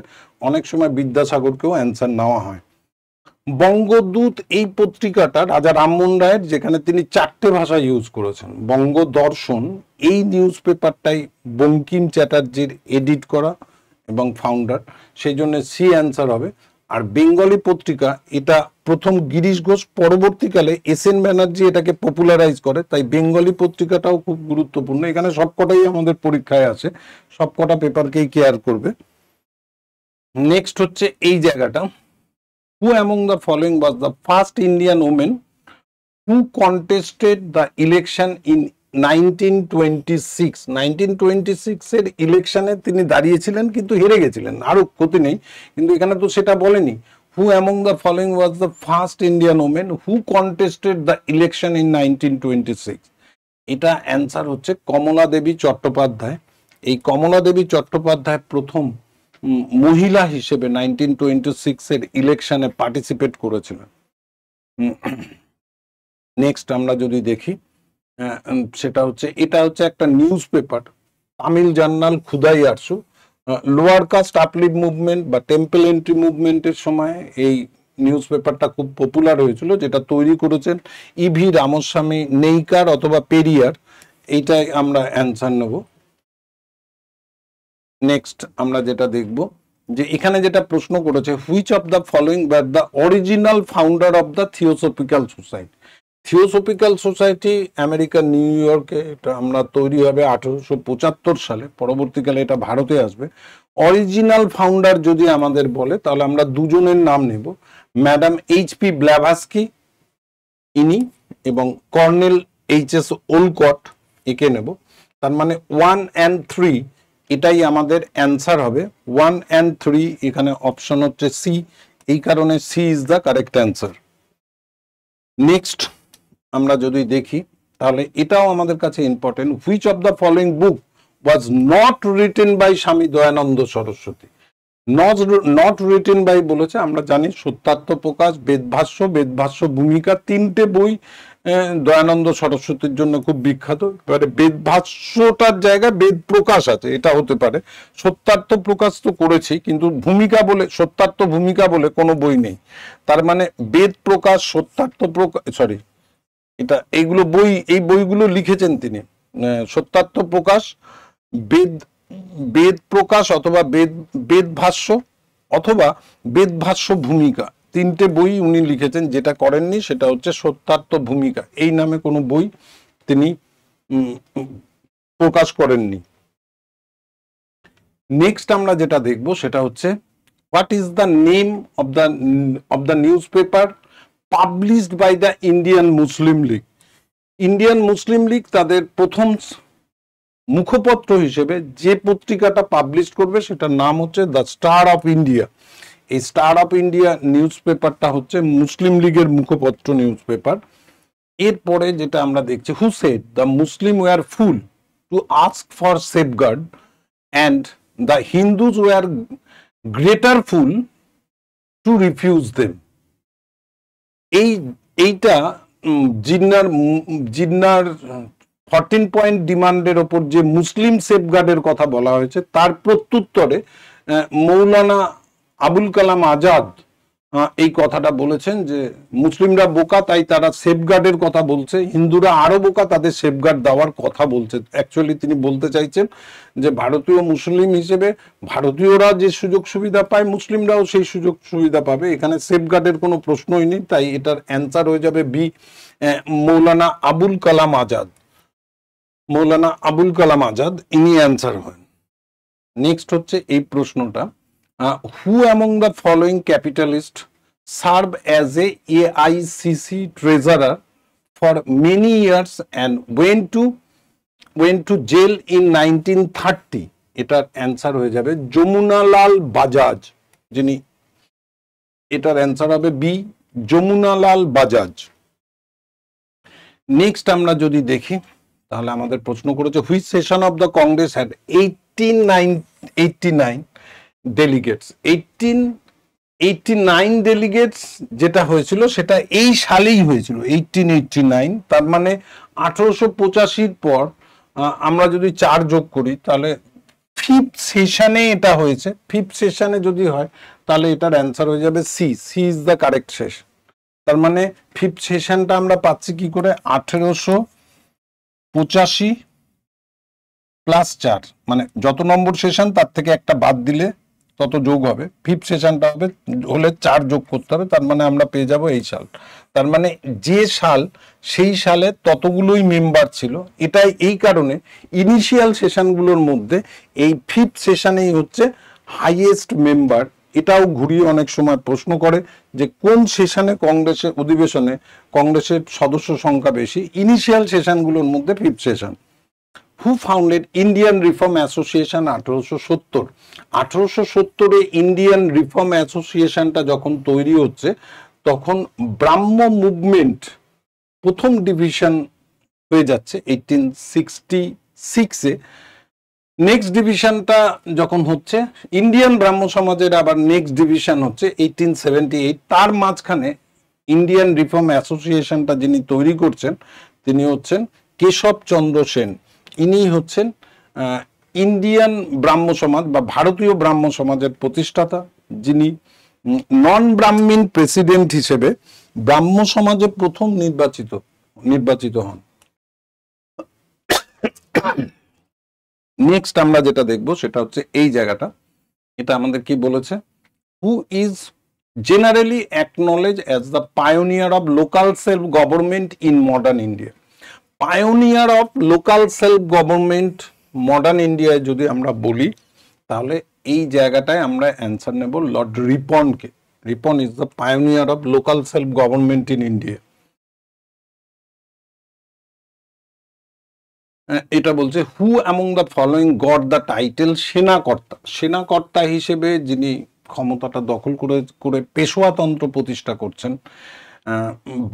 অনেক সময় বিদ্যাসাগরকেও অ্যান্সার নেওয়া হয়। বঙ্গদূত এই পত্রিকাটা রাজা রামমোহন রায়ের, যেখানে তিনি 4টে ভাষা ইউজ করেছেন। বঙ্গদর্শন এই নিউজ পেপারটাই বঙ্কিম চ্যাটার্জির এডিট করা এবং ফাউন্ডার, সেই জন্য সি অ্যান্সার হবে। আর বেঙ্গলি পত্রিকা এটা প্রথম গিরিশ ঘোষ, পরবর্তীকালে এস.এন. ব্যানার্জি এটাকে পপুলারাইজ করে, তাই বেঙ্গলি পত্রিকাটাও খুব গুরুত্বপূর্ণ। এখানে সবকটাই আমাদের পরীক্ষায় আছে, সবকটা পেপারকেই কেয়ার করবে। নেক্সট হচ্ছে এই জায়গাটা who among the following was the first Indian woman who contested the election in 1926? 1926 এর ইলেকশনে তিনি দাঁড়িয়েছিলেন কিন্তু হেরে গেছিলেন, আরো ক্ষতি নেই, কিন্তু এখানে তো সেটা বলেনি। who among the following was the first Indian woman who contested the election in 1926? এটা অ্যান্সার হচ্ছে কমলা দেবী চট্টোপাধ্যায়। এই কমলা দেবী চট্টোপাধ্যায় প্রথম মহিলা হিসেবে 1926 এর ইলেকশনে পার্টিসিপেট করেছিলেন। নেক্সট আমরা যদি দেখি সেটা হচ্ছে এটা হচ্ছে একটা নিউজ পেপার, তামিল জার্নাল খুদাই আরশু। লোয়ার কাস্ট আপলিভ মুভমেন্ট বা টেম্পল এন্ট্রি মুভমেন্টের সময় এই নিউজ পেপারটা খুব পপুলার হয়েছিল, যেটা তৈরি করেছেন ইভি রামস্বামী নেইকার অথবা পেরিয়ার। এইটাই আমরা অ্যান্সার নেব। নেক্সট আমরা যেটা দেখব যে এখানে যেটা প্রশ্ন করেছে which of the following were the original founder of the Theosophical Society. Theosophical Society আমেরিকার নিউ ইয়র্কে এটা আমরা তৈরি হবে 1875 সালে, পরবর্তীকালে এটা ভারতে আসবে। অরিজিনাল ফাউন্ডার যদি আমাদের বলে তাহলে আমরা দুজনের নাম নেব, ম্যাডাম এইচ.পি. ব্ল্যাভাস্কি ইনি এবং কর্নেল এইচ.এস. ওলকট একে নেব। তার মানে 1 and 3 এটাই আমাদের অ্যান্সার হবে 1 and 3। এখানে অপশন হচ্ছে সি, এই কারণে C is the correct answer. Next আমরা যদি দেখি তাহলে এটাও আমাদের কাছে important. Which of the following book was not written by Swami Dayanand Saraswati? Not written by বলেছে, আমরা জানি সত্যার্থ প্রকাশ, বেদভাষ্য, বেদভাষ্য ভূমিকা, তিনটে বই দয়ানন্দ সরস্বতীর জন্য খুব বিখ্যাত। এবারে বেদভাষ্যটার জায়গায় বেদ প্রকাশ আছে, এটা হতে পারে। সত্যার্থ প্রকাশ তো করেছি, কিন্তু ভূমিকা বলে, সত্যার্থ ভূমিকা বলে কোনো বই নেই। তার মানে বেদ প্রকাশ, সত্যার্থ প্রকাশ, সরি এটা এইগুলো বই, এই বইগুলো লিখেছেন তিনি। সত্যার্থ প্রকাশ, বেদ প্রকাশ অথবা বেদভাষ্য অথবা বেদভাষ্য ভূমিকা, তিনটে বই উনি লিখেছেন। যেটা করেননি সেটা হচ্ছে সত্যার্থ ভূমিকা, এই নামে কোনো বই তিনি প্রকাশ করেননি। নেক্সট আমরা যেটা দেখব সেটা হচ্ছে what is the name of the news paper published by the Indian Muslim League? Indian Muslim League তাদের প্রথম মুখপত্র হিসেবে যে পত্রিকাটা পাবলিশ করবে সেটার নাম হচ্ছে দ্য স্টার অফ ইন্ডিয়া। এই স্টার অফ ইন্ডিয়া নিউজ পেপারটা হচ্ছে মুসলিম লীগের মুখপত্র নিউজ পেপার। এরপরে যেটা আমরা দেখছি, who said the Muslim were fool to ask for safeguard and the Hindus were greater fool to refuse them? এইটা জিন্নার 14 পয়েন্ট ডিমান্ডের ওপর যে মুসলিম সেফগার্ডের কথা বলা হয়েছে, তার প্রত্যুত্তরে মৌলানা আবুল কালাম আজাদ এই কথাটা বলেছেন যে মুসলিমরা বোকা, তাই তারা সেফগার্ডের কথা বলছে, হিন্দুরা আরো বোকা, তাদের সেফগার্ড দেওয়ার কথা বলছে। অ্যাকচুয়ালি তিনি বলতে চাইছেন যে ভারতীয় মুসলিম হিসেবে ভারতীয়রা যে সুযোগ সুবিধা পায়, মুসলিমরাও সেই সুযোগ সুবিধা পাবে। এখানে সেফগার্ডের কোনো প্রশ্নই নেই, তাই এটার অ্যান্সার হয়ে যাবে বি, মৌলানা আবুল কালাম আজাদ। মৌলানা আবুল কালাম আজাদ ইনি অ্যান্সার হন। নেক্সট হচ্ছে এই প্রশ্নটা, who among the following capitalist serve as a AICC treasurer for many years and went to jail in 1930? এটার অ্যান্সার হয়ে যাবে যমুনালাল বাজাজ, যিনি, এটার অ্যান্সার হবে বি, যমুনালাল বাজাজ। নেক্সট আমরা যদি দেখি তাহলে আমাদের প্রশ্ন করেছে which session of the Congress had 1889 delegates? 1889 delegates যেটা হয়েছিল সেটা এই সালেই হয়েছিল, 1889। তার মানে 1885 পর আমরা যদি 4 যোগ করি তাহলে 5th সেশনে এটা হয়েছে। 5th সেশনে যদি হয় তাহলে এটার অ্যান্সার হয়ে যাবে C, C is the correct session. তার মানে 5th সেশনটা আমরা পাচ্ছি কি করে, 1885 প্লাস 4, মানে যত নম্বর সেশন তার থেকে একটা বাদ দিলে তত যোগ হবে। 5th সেশনটা হবে হলে 4 যোগ করতে হবে, তার মানে আমরা পেয়ে যাব এই সাল। তার মানে যে সাল সেই সালে ততগুলোই মেম্বার ছিল। এটাই এই কারণে ইনিশিয়াল সেশনগুলোর মধ্যে এই 5th সেশনেই হচ্ছে হাইয়েস্ট মেম্বার। এটাও ঘুরিয়ে অনেক সময় প্রশ্ন করে যে কোন সেশনে কংগ্রেসের অধিবেশনে কংগ্রেসের সদস্য সংখ্যা বেশি। ইনিশিয়াল সেশনগুলোর মধ্যে 5th সেশন। Who founded Indian reform association 1870? 1870-এ ইন্ডিয়ান রিফর্ম অ্যাসোসিয়েশনটা যখন তৈরি হচ্ছে তখন ব্রাহ্ম মুভমেন্ট প্রথম ডিভিশন হয়ে যাচ্ছে 1866-এ। নেক্সট ডিভিশনটা যখন হচ্ছে ইন্ডিয়ান ব্রাহ্ম সমাজের আবার নেক্সট ডিভিশন হচ্ছে 1878। তার মাঝখানে ইন্ডিয়ান রিফর্ম অ্যাসোসিয়েশনটা যিনি তৈরি করছেন তিনি হচ্ছেন কেশব চন্দ্র সেন। ইনি হচ্ছেন ইন্ডিয়ান ব্রাহ্ম সমাজ বা ভারতীয় ব্রাহ্ম সমাজের প্রতিষ্ঠাতা, যিনি নন ব্রাহ্মীণ প্রেসিডেন্ট হিসেবে ব্রাহ্ম সমাজে প্রথম নির্বাচিত হন। নেক্সট আমরা যেটা দেখব সেটা হচ্ছে এই জায়গাটা, এটা আমাদের কি বলেছে, who is generally acknowledge as the pioneer of local self government in modern India? Pioneer of local self government modern ইন্ডিয়ায় যদি আমরা বলি তাহলে এই জায়গাটায় আমরা অ্যান্সার নেব লর্ড রিপনকে। Ripon is the pioneer of local self government in India. এটা বলছে who among the following got the title Senakarta. Senakarta হিসেবে যিনি ক্ষমতাটা দখল করে করে পেশোয়াতন্ত্র প্রতিষ্ঠা করছেন,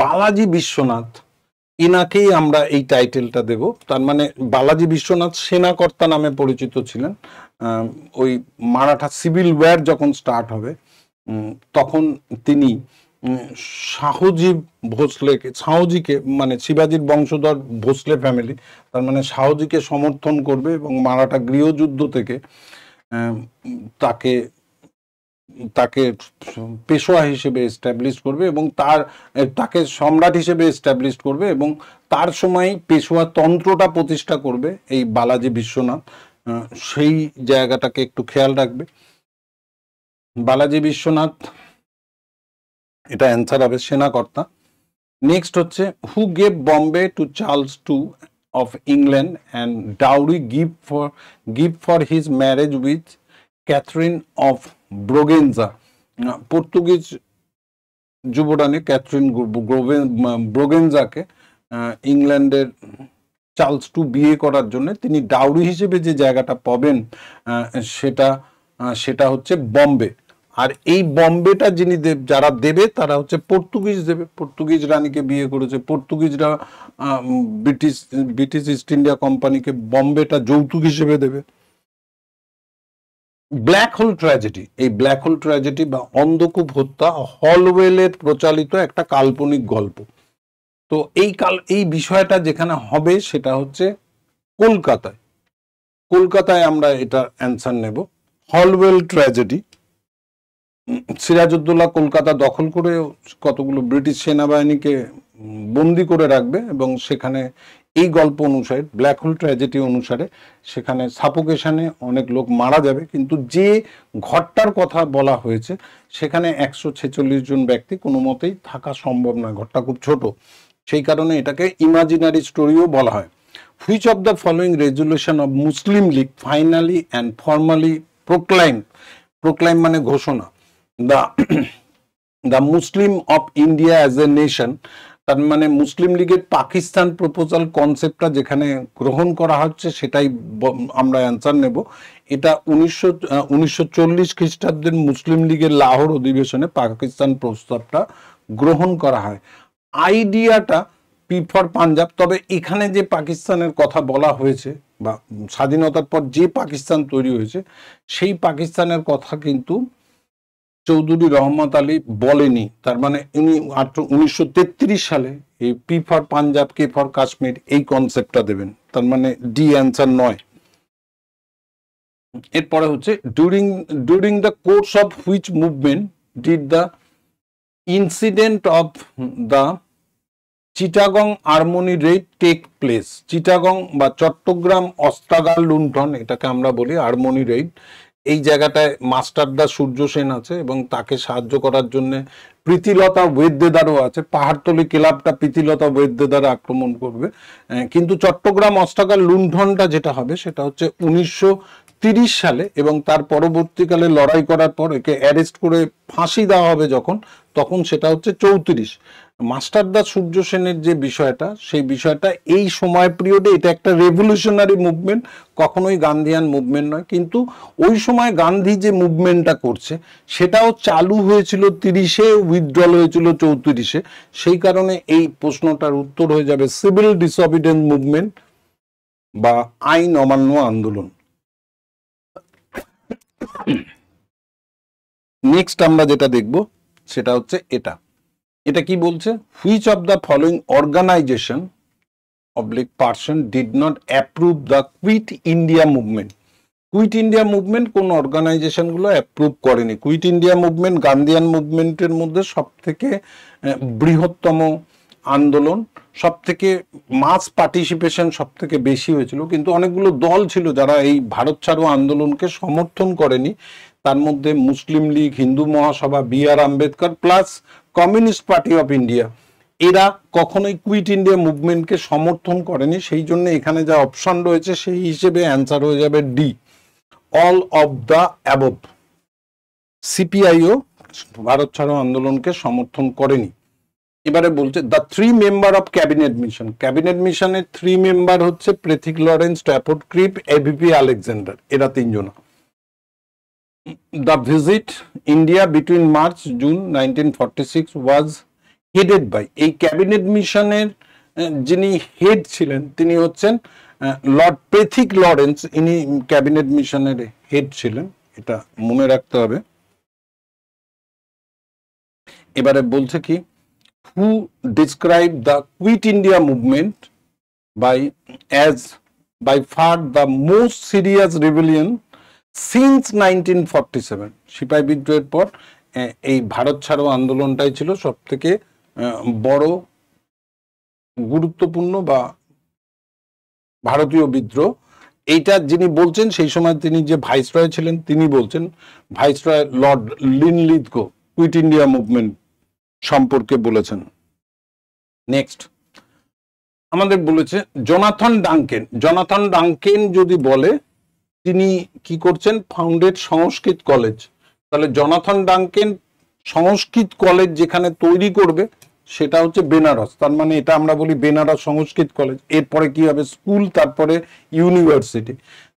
বালাজি বিশ্বনাথ, এনাকেই আমরা এই টাইটেলটা দেব। তার মানে বালাজি বিশ্বনাথ সেনাকর্তা নামে পরিচিত ছিলেন। ওই মারাঠা সিভিল ওয়ার যখন স্টার্ট হবে তখন তিনি শাহজি ভোসলেকে, শাহজিকে মানে শিবাজির বংশধর ভোসলে ফ্যামিলি, তার মানে শাহজিকে সমর্থন করবে এবং মারাঠা গৃহযুদ্ধ থেকে তাকে তাকে পেশোয়া হিসেবে এস্টাবলিশ করবে এবং তাকে সম্রাট হিসেবে এস্টাবলিশ করবে এবং তার সময় পেশোয়া তন্ত্রটা প্রতিষ্ঠা করবে এই বালাজি বিশ্বনাথ। সেই জায়গাটাকে একটু খেয়াল রাখবে। বালাজি বিশ্বনাথ, এটা অ্যান্সার হবে সেনাকর্তা। নেক্সট হচ্ছে who gave Bombay to Charles two of England and dowry give for his marriage with Catherine of Braganza. Portuguese যুবরানী ক্যাথরিন ব্রোগেনজাকে ইংল্যান্ডের চার্লস টু বিয়ে করার জন্য তিনি ডাউরি হিসেবে যে জায়গাটা পাবেন সেটা হচ্ছে বম্বে। আর এই বম্বেটা যিনি যারা দেবে তারা হচ্ছে পর্তুগিজ দেবে। পর্তুগিজ রানীকে বিয়ে করেছে, পর্তুগিজরা ব্রিটিশ ইস্ট ইন্ডিয়া কোম্পানিকে বম্বেটা যৌতুক হিসেবে দেবে। ব্ল্যাক হোল ট্র্যাজেডি, এই ব্ল্যাক হোল ট্র্যাজেডি বা অন্ধকূপ হত্যা হলওয়েলের প্রচালিত একটা কাল্পনিক গল্প। তো এই বিষয়টা যেখানে হবে সেটা হচ্ছে কলকাতায়। কলকাতায় আমরা এটা অ্যান্সার নেব। হলওয়েল ট্র্যাজেডি, সিরাজউদ্দৌলা কলকাতা দখল করে কতগুলো ব্রিটিশ সেনাবাহিনীকে বন্দি করে রাখবে এবং সেখানে এই গল্প অনুসারে, ব্ল্যাক হোল ট্র্যাজেডি অনুসারে, সেখানে সাফোকেশনে অনেক লোক মারা যাবে, কিন্তু যে ঘরটার কথা বলা হয়েছে সেখানে 146 জন ব্যক্তি কোনো মতেই থাকা সম্ভব নয়, ঘরটা খুব ছোট, সেই কারণে এটাকে ইমাজিনারি স্টোরিও বলা হয়। Which of the following resolution of Muslim League finally and formally proclaim মানে ঘোষণা the Muslim of India as a nation, তার মানে মুসলিম লীগের পাকিস্তান প্রপোজাল কনসেপ্টটা যেখানে গ্রহণ করা হচ্ছে সেটাই আমরা অ্যান্সার নেব। এটা 1940 খ্রিস্টাব্দের মুসলিম লীগের লাহোর অধিবেশনে পাকিস্তান প্রস্তাবটা গ্রহণ করা হয়। আইডিয়াটা পি ফর পাঞ্জাব, তবে এখানে যে পাকিস্তানের কথা বলা হয়েছে বা স্বাধীনতার পর যে পাকিস্তান তৈরি হয়েছে সেই পাকিস্তানের কথা কিন্তু চৌধুরী রহমত আলী বলেনি। তার মানে উনি 1933 সালে এই P for Punjab, K for Kashmir এই কনসেপ্টটা দেবেন, তার মানে ডি অ্যান্সার নয়। এরপরে হচ্ছে during the course of which movement did the incident of the Chittagong armoury raid take place. Chittagong বা চট্টগ্রাম অস্ত্রাগার লুণ্ঠন, এটাকে আমরা বলি আর্মনি রেড। এই জায়গাটায় মাস্টারদা সূর্য সেন আছে এবং তাকে সাহায্য করার জন্য প্রীতিলতা ওয়েদ্দেদারও আছে। পাহাড়তলি ক্লাবটা প্রীতিলতা ওয়েদ্দেদার আক্রমণ করবে, কিন্তু চট্টগ্রাম অস্ত্রাগার লুণ্ঠনটা যেটা হবে সেটা হচ্ছে 1930 সালে এবং তার পরবর্তীকালে লড়াই করার পর একে অ্যারেস্ট করে ফাঁসি দেওয়া হবে তখন সেটা হচ্ছে 34। মাস্টারদা সূর্য সেনের যে বিষয়টা, সেই বিষয়টা এই সময় পিরিয়ডে এটা একটা রেভলিউশনারি মুভমেন্ট, কখনোই গান্ধীয়ান মুভমেন্ট নয়, কিন্তু ওই সময় গান্ধী যে মুভমেন্টটা করছে সেটাও চালু হয়েছিল 30-এ, উইথড্রল হয়েছিল 34-এ। সেই কারণে এই প্রশ্নটার উত্তর হয়ে যাবে সিভিল ডিসঅবিডেন্স মুভমেন্ট বা আইন অমান্য আন্দোলন। নেক্সট আমরা যেটা দেখব সেটা হচ্ছে এটা কি বলছে, which of the following organisation oblique person did not approve the Quit India movement. Quit India movement কোন অর্গানাইজেশনগুলো অ্যাপ্রুভ করেনি। কুইট ইন্ডিয়া মুভমেন্ট গান্ধীয়ান মুভমেন্টের মধ্যে সব থেকে বৃহত্তম আন্দোলন, সব থেকে মাস পার্টিসিপেশন সব থেকে বেশি হয়েছিল, কিন্তু অনেকগুলো দল ছিল যারা এই ভারত ছাড়ো আন্দোলনকে সমর্থন করেনি। তার মধ্যে মুসলিম League, Hindu Mahasabha, B R. Ambedkar plus Communist Party of India, এরা কখনোই কুইট ইন্ডিয়া মুভমেন্টকে সমর্থন করেনি। সেই জন্য এখানে যা অপশন রয়েছে সেই হিসেবে অ্যান্সার হয়ে যাবে D, all of the above. সিপিআইও ভারত ছাড়ো আন্দোলনকে সমর্থন করেনি। এবারে বলছে the 3 member of cabinet mission. Cabinet মিশনের 3 মেম্বার হচ্ছে প্রেথিক লরেন্স, স্ট্যাফোর্ড ক্রিপ, এবিপি আলেকজান্ডার, এরা 3 জন। The visit India between March June 1946 was headed by, এই ক্যাবিনেট মিশনের যিনি হেড ছিলেন তিনি হচ্ছেন লর্ড প্রেথিক লরেন্স, ইনি ক্যাবিনেট মিশনের হেড ছিলেন, এটা মনে রাখতে হবে। এবারে বলছে কি, who described the Quit India movement as by far the most serious rebellion since 1947। সিপাহী বিদ্রোহের পর এই ভারত ছাড়ো আন্দোলনটাই ছিল সব থেকে বড় গুরুত্বপূর্ণ বা ভারতীয় বিদ্রোহ। এইটা যিনি বলছেন সেই সময় তিনি যে ভাইসরয় ছিলেন তিনি বলছেন, viceroy Lord Linlithgow Quit India movement সম্পর্কে বলেছেন। নেক্সট আমাদের বলেছে জোনাথন ডাঙ্কেন। জোনাথন ডাঙ্কেন যদি বলে তিনি কি করছেন, ফাউন্ডেড সংস্কৃত কলেজ। তাহলে জোনাথন ডাঙ্কেন সংস্কৃত কলেজ যেখানে তৈরি করবে সেটা হচ্ছে বেনারস, তার মানে এটা আমরা বলি বেনারস সংস্কৃত কলেজ। এরপরে কি হবে, স্কুল, তারপরে ইউনিভার্সিটি,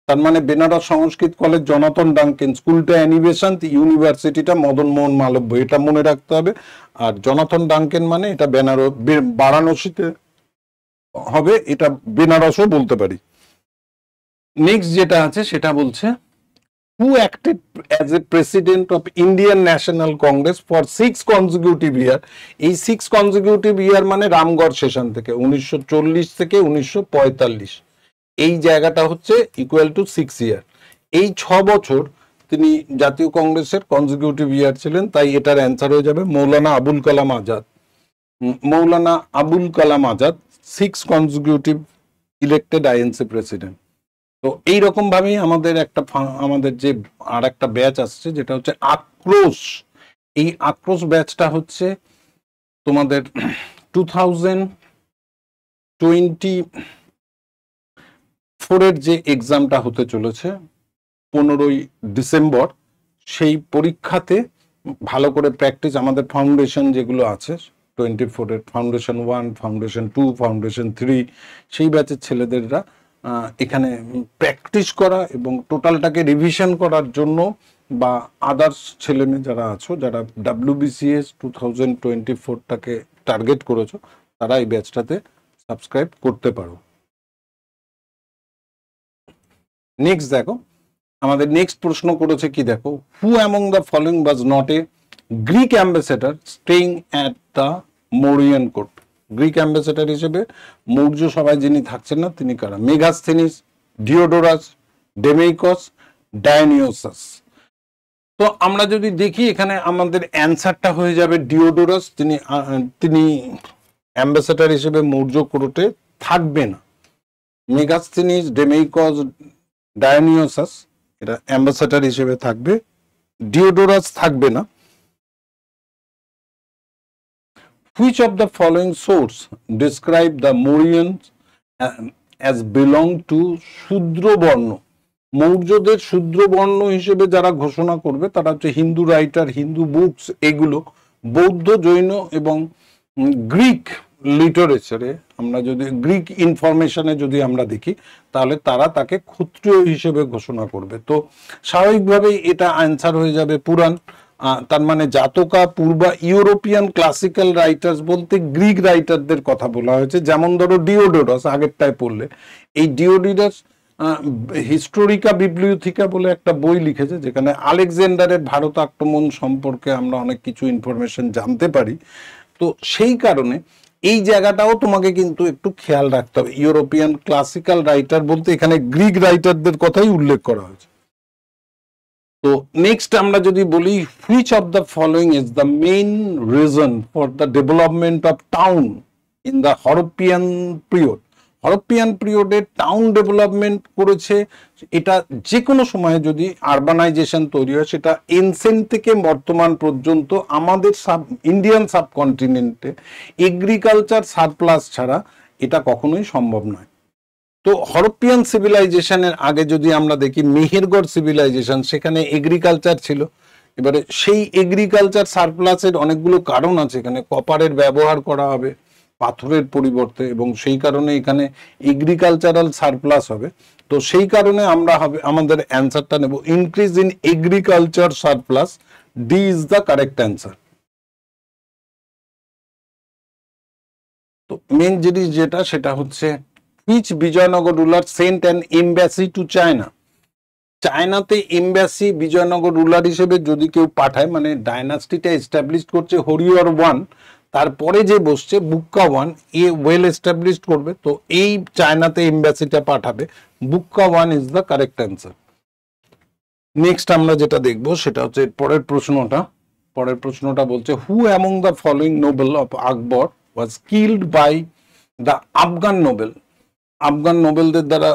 তার মানে বেনারস সংস্কৃত কলেজ জোনাথন ডাঙ্কেন, স্কুলটা অ্যানিবেশন, ইউনিভার্সিটিটা মদন মোহন মালব্য, এটা মনে রাখতে হবে। আর জোনাথন ডাঙ্কেন মানে এটা বারাণসীতে হবে, এটা বেনারসও বলতে পারি। নেক্সট যেটা আছে সেটা বলছে who acted as a president of Indian National Congress for 6 consecutive year। এই 6 consecutive year মানে রামগড় সেশন থেকে 1940 থেকে 1945, এই জায়গাটা হচ্ছে ইকুয়াল টু 6 ইয়ার। এই 6 বছর তিনি জাতীয় কংগ্রেসের কনজিকিউটিভ ইয়ার ছিলেন, তাই এটার অ্যান্সার হয়ে যাবে Maulana Abul Kalam Azad. Maulana Abul Kalam Azad 6 consecutive elected INC president. তো এইরকম ভাবেই আমাদের যে আর একটা ব্যাচ আসছে যেটা হচ্ছে আক্রোশ। এই আক্রোশ ব্যাচটা হচ্ছে তোমাদের 2024 এর যে এক্সামটা হতে চলেছে 15ই ডিসেম্বর, সেই পরীক্ষাতে ভালো করে প্র্যাকটিস, আমাদের ফাউন্ডেশন যেগুলো আছে 24 এর ফাউন্ডেশন 1, ফাউন্ডেশন 2, ফাউন্ডেশন 3, সেই ব্যাচের ছেলেদেররা এখানে প্র্যাকটিস করা এবং টোটালটাকে রিভিশন করার জন্য, বা আদার্স ছেলেমেয়ে যারা আছো যারা WBCS 2024টাকে টার্গেট করেছো তারা এই ব্যাচটাতে সাবস্ক্রাইব করতে পারো। নেক্সট দেখো, আমাদের নেক্সট প্রশ্ন করেছে কি দেখো, হু among the following was not a Greek ambassador staying at the Mauryan court. Greek ambassador হিসেবে মৌর্য সভায় যিনি থাকছেন না তিনি কারা, মেগাস্থেনিস, ডিওডোরাস, ডেমেইকস, ডায়োনিওসাস। তো আমরা যদি দেখি এখানে আমাদের অ্যান্সারটা হয়ে যাবে ডিওডোরাস, তিনি অ্যাম্বাসেডার হিসেবে মৌর্য কোর্টে থাকবে না। মেগাস্থেনিস, ডেমেইকস, ডায়োনিওসাস এটা অ্যাম্বাসেডার হিসেবে থাকবে, ডিওডোরাস থাকবে না। Which of the following source describe the Mauryans as belong to শূদ্র বর্ণ? মৌর্যদের শূদ্র বর্ণ হিসেবে যারা ঘোষণা করবে তারা হচ্ছে হিন্দু রাইটার, হিন্দু বুকস, এগুলো বৌদ্ধ, জৈন এবং গ্রিক লিটারেচারে আমরা যদি গ্রিক ইনফরমেশনে যদি আমরা দেখি তাহলে তারা তাকে ক্ষত্রিয় হিসেবে ঘোষণা করবে। তো স্বাভাবিকভাবেই এটা আনসার হয়ে যাবে পুরাণ। তার মানে জাতকা, পূর্বা ইউরোপিয়ান ক্লাসিক্যাল রাইটার্স বলতে গ্রিক রাইটারদের কথা বলা হয়েছে। যেমন ধরো ডিওডোরাস, আগেরটায় পড়লে এই ডিওডোরাস হিস্টোরিকা বিবলিওথিকা বলে একটা বই লিখেছে যেখানে আলেকজান্ডারের ভারত আক্রমণ সম্পর্কে আমরা অনেক কিছু ইনফরমেশন জানতে পারি। তো সেই কারণে এই জায়গাটাও তোমাকে কিন্তু একটু খেয়াল রাখতে হবে। ইউরোপিয়ান ক্লাসিক্যাল রাইটার বলতে এখানে গ্রিক রাইটারদের কথাই উল্লেখ করা হয়েছে। তো নেক্সট আমরা যদি বলি, which of the following is the main reason for the development of town in the Harappan period? Harappan পিরিয়ডে টাউন ডেভেলপমেন্ট করেছে, এটা যে কোনো সময়ে যদি আরবানাইজেশন তৈরি হয় সেটা এনসেন্ট থেকে বর্তমান পর্যন্ত আমাদের ইন্ডিয়ান সাবকন্টিনেন্টে এগ্রিকালচার সারপ্লাস ছাড়া এটা কখনোই সম্ভব নয়। তো হরপ্পিয়ান সিভিলাইজেশনের আগে যদি আমরা দেখি মেহেরগড় সিভিলাইজেশন, সেখানে এগ্রিকালচার ছিল, এবারে সেই এগ্রিকালচার সারপ্লাসের অনেকগুলো কারণ আছে, এখানে কপারের ব্যবহার করা হবে পাথরের পরিবর্তে, এবং সেই কারণে এখানে এগ্রিকালচারাল সারপ্লাস হবে। তো সেই কারণে আমরা আমাদের অ্যান্সারটা নেব increase in agriculture surplus, D is the correct answer. তো মেন জিনিস যেটা সেটা হচ্ছে which Vijayanagara ruler sent an embassy to China. চায়নাতে এমবাসি বিজয়নগর রুলার হিসেবে যদি কেউ পাঠায়, মানে ডাইনাস্টিটা এস্টাবলিশ করছে হরিহর ওয়ান, তারপরে যে বসছে Bukka one, a well establish করবে, তো এই চায়নাতে এমবাসিটা পাঠাবে, Bukka one is the correct answer. Next আমরা যেটা দেখব সেটা হচ্ছে পরের প্রশ্নটা বলছে who among the following noble of Akbar was killed by the Afghan noble. Afghan নোবেলদের দ্বারা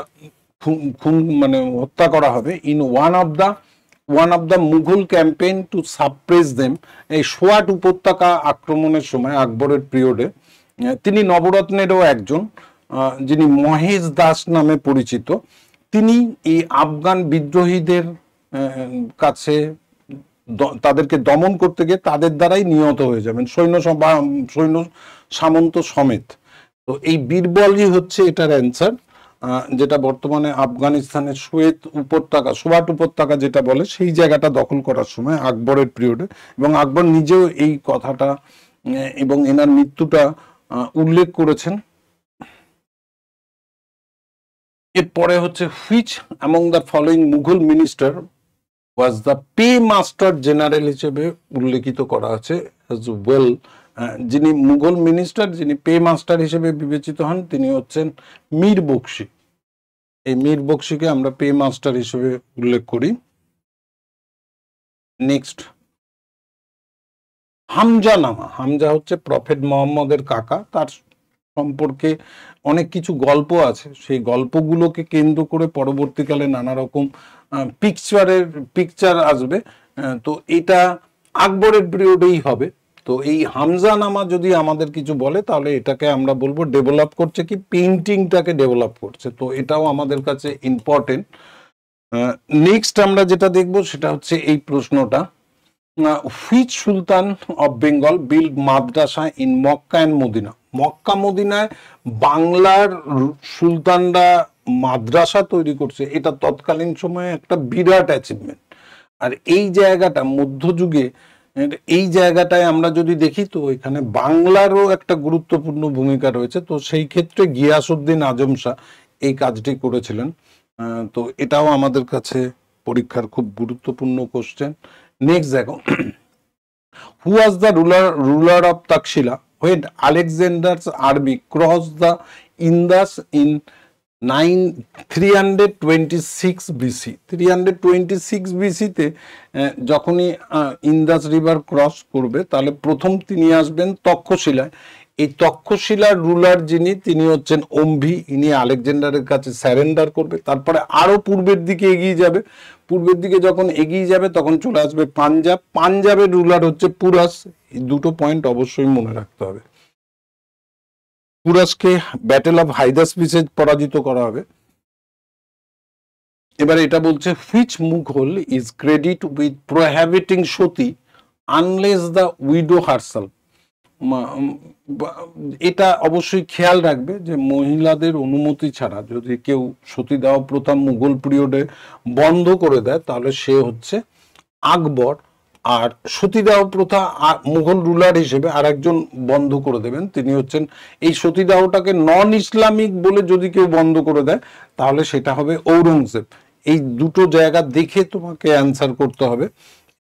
খুন মানে হত্যা করা হবে in one of the Mughal campaign to suppress them. এই সোয়াট উপত্যকা আক্রমণের সময় আকবরের পিরিয়ডে তিনি নবরত্নেরও একজন, যিনি মহেশ দাস নামে পরিচিত, তিনি এই আফগান বিদ্রোহীদের কাছে তাদেরকে দমন করতে গিয়ে তাদের দ্বারাই নিহত হয়ে যাবেন, সৈন্য সামন্ত সমেত। তো এই বীরবলই হচ্ছে এটার অ্যান্সার, যেটা বর্তমানে আফগানিস্তানের সোয়াট উপত্যকা যেটা বলে সেই জায়গাটা দখল করার সময় আকবরের পিরিয়ডে, এবং আকবর নিজেও এই কথাটা এবং এনার মৃত্যুটা উল্লেখ করেছেন। এরপরে হচ্ছে which among the following Mughal minister was the pay master general হিসেবে উল্লেখিত করা আছে অ্যাজ ওয়েল। যিনি মুঘল মিনিস্টার, যিনি পে মাস্টার হিসেবে বিবেচিত হন, তিনি হচ্ছেন মীর বক্সি। এই মীর বক্সিকে আমরা পে মাস্টার হিসেবে উল্লেখ করি। নেক্সট হামজা নামা। হামজা হচ্ছে প্রফেট মোহাম্মদের কাকা, তার সম্পর্কে অনেক কিছু গল্প আছে, সেই গল্পগুলোকে কেন্দ্র করে পরবর্তীকালে নানা রকম পিকচার আসবে। তো এটা আকবরের পিরিয়ডেই হবে। তো এই হামজা নামা যদি আমাদের কিছু বলে তাহলে এটাকে আমরা বলবো ডেভেলপ করছে কি, পেইন্টিংটাকে ডেভেলপ করছে। তো এটাও আমাদের কাছে ইম্পর্টেন্ট। নেক্সট আমরা যেটা দেখব সেটা হচ্ছে এই প্রশ্নটা, which sultan of Bengal build madrasa in Mecca and Medina. Mecca মদিনায় বাংলার সুলতানরা মাদ্রাসা তৈরি করছে, এটা তৎকালীন সময়ে একটা বিরাট অ্যাচিভমেন্ট। আর এই জায়গাটা মধ্যযুগে, এই জায়গাটায় আমরা যদি দেখি তো এখানে বাংলারও একটা গুরুত্বপূর্ণ ভূমিকা রয়েছে। তো সেই ক্ষেত্রে গিয়াসউদ্দিন আজম শাহ এই কাজটি করেছিলেন। তো এটাও আমাদের কাছে পরীক্ষার খুব গুরুত্বপূর্ণ কোশ্চেন। নেক্সট দেখো, who was the ruler of Taxila when Alexander's army crossed the Indus in 326 BC। 326 BC-তে যখনই ইন্দাস রিভার ক্রস করবে তাহলে প্রথম তিনি আসবেন তক্ষশিলায়। এই তক্ষশিলার রুলার যিনি, তিনি হচ্ছেন অম্ভি। ইনি আলেকজান্ডারের কাছে স্যারেন্ডার করবে, তারপরে আরো পূর্বের দিকে এগিয়ে যাবে। পূর্বের দিকে যখন এগিয়ে যাবে তখন চলে আসবে পাঞ্জাব। পাঞ্জাবের রুলার হচ্ছে পুরাস। এই দুটো পয়েন্ট অবশ্যই মনে রাখতে হবে। পুরাসকে ব্যাটেল অফ হাইদাসপিসে পরাজিত করা হবে। এবার এটা বলছে which Mughal is credit with prohibiting sati unless the widow herself. এটা অবশ্যই খেয়াল রাখবে যে মহিলাদের অনুমতি ছাড়া যদি কেউ সতীদাহ প্রথা মুঘল পিরিয়ডে বন্ধ করে দেয় তাহলে সে হচ্ছে আকবর। আর সতীদাহ প্রথা মুঘল রুলার হিসেবে আরেকজন বন্ধ করে দেবেন, তিনি হচ্ছেন, এই সতীদাহটাকে নন ইসলামিক বলে যদি কেউ বন্ধ করে দেয় তাহলে সেটা হবে ঔরঙ্গজেব। এই দুটো জায়গা দেখে তোমাকে অ্যান্সার করতে হবে।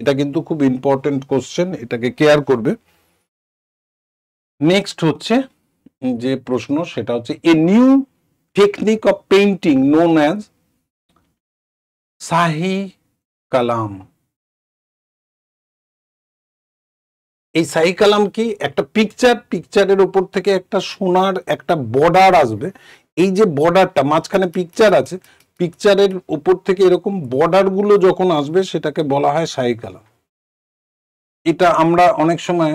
এটা কিন্তু খুব ইম্পর্টেন্ট কোশ্চেন, এটাকে কেয়ার করবে। নেক্সট হচ্ছে যে প্রশ্ন সেটা হচ্ছে a new technique of painting known as Shahi Kalam. এই শাহি কালাম কি? একটা পিকচারের উপর থেকে একটা সোনার একটা বর্ডার আসবে। এই যে বর্ডারটা মাঝখানে পিকচার আছে, পিকচারের উপর থেকে এরকম বর্ডার গুলো যখন আসবে সেটাকে বলা হয় শাহি কালাম। এটা আমরা অনেক সময়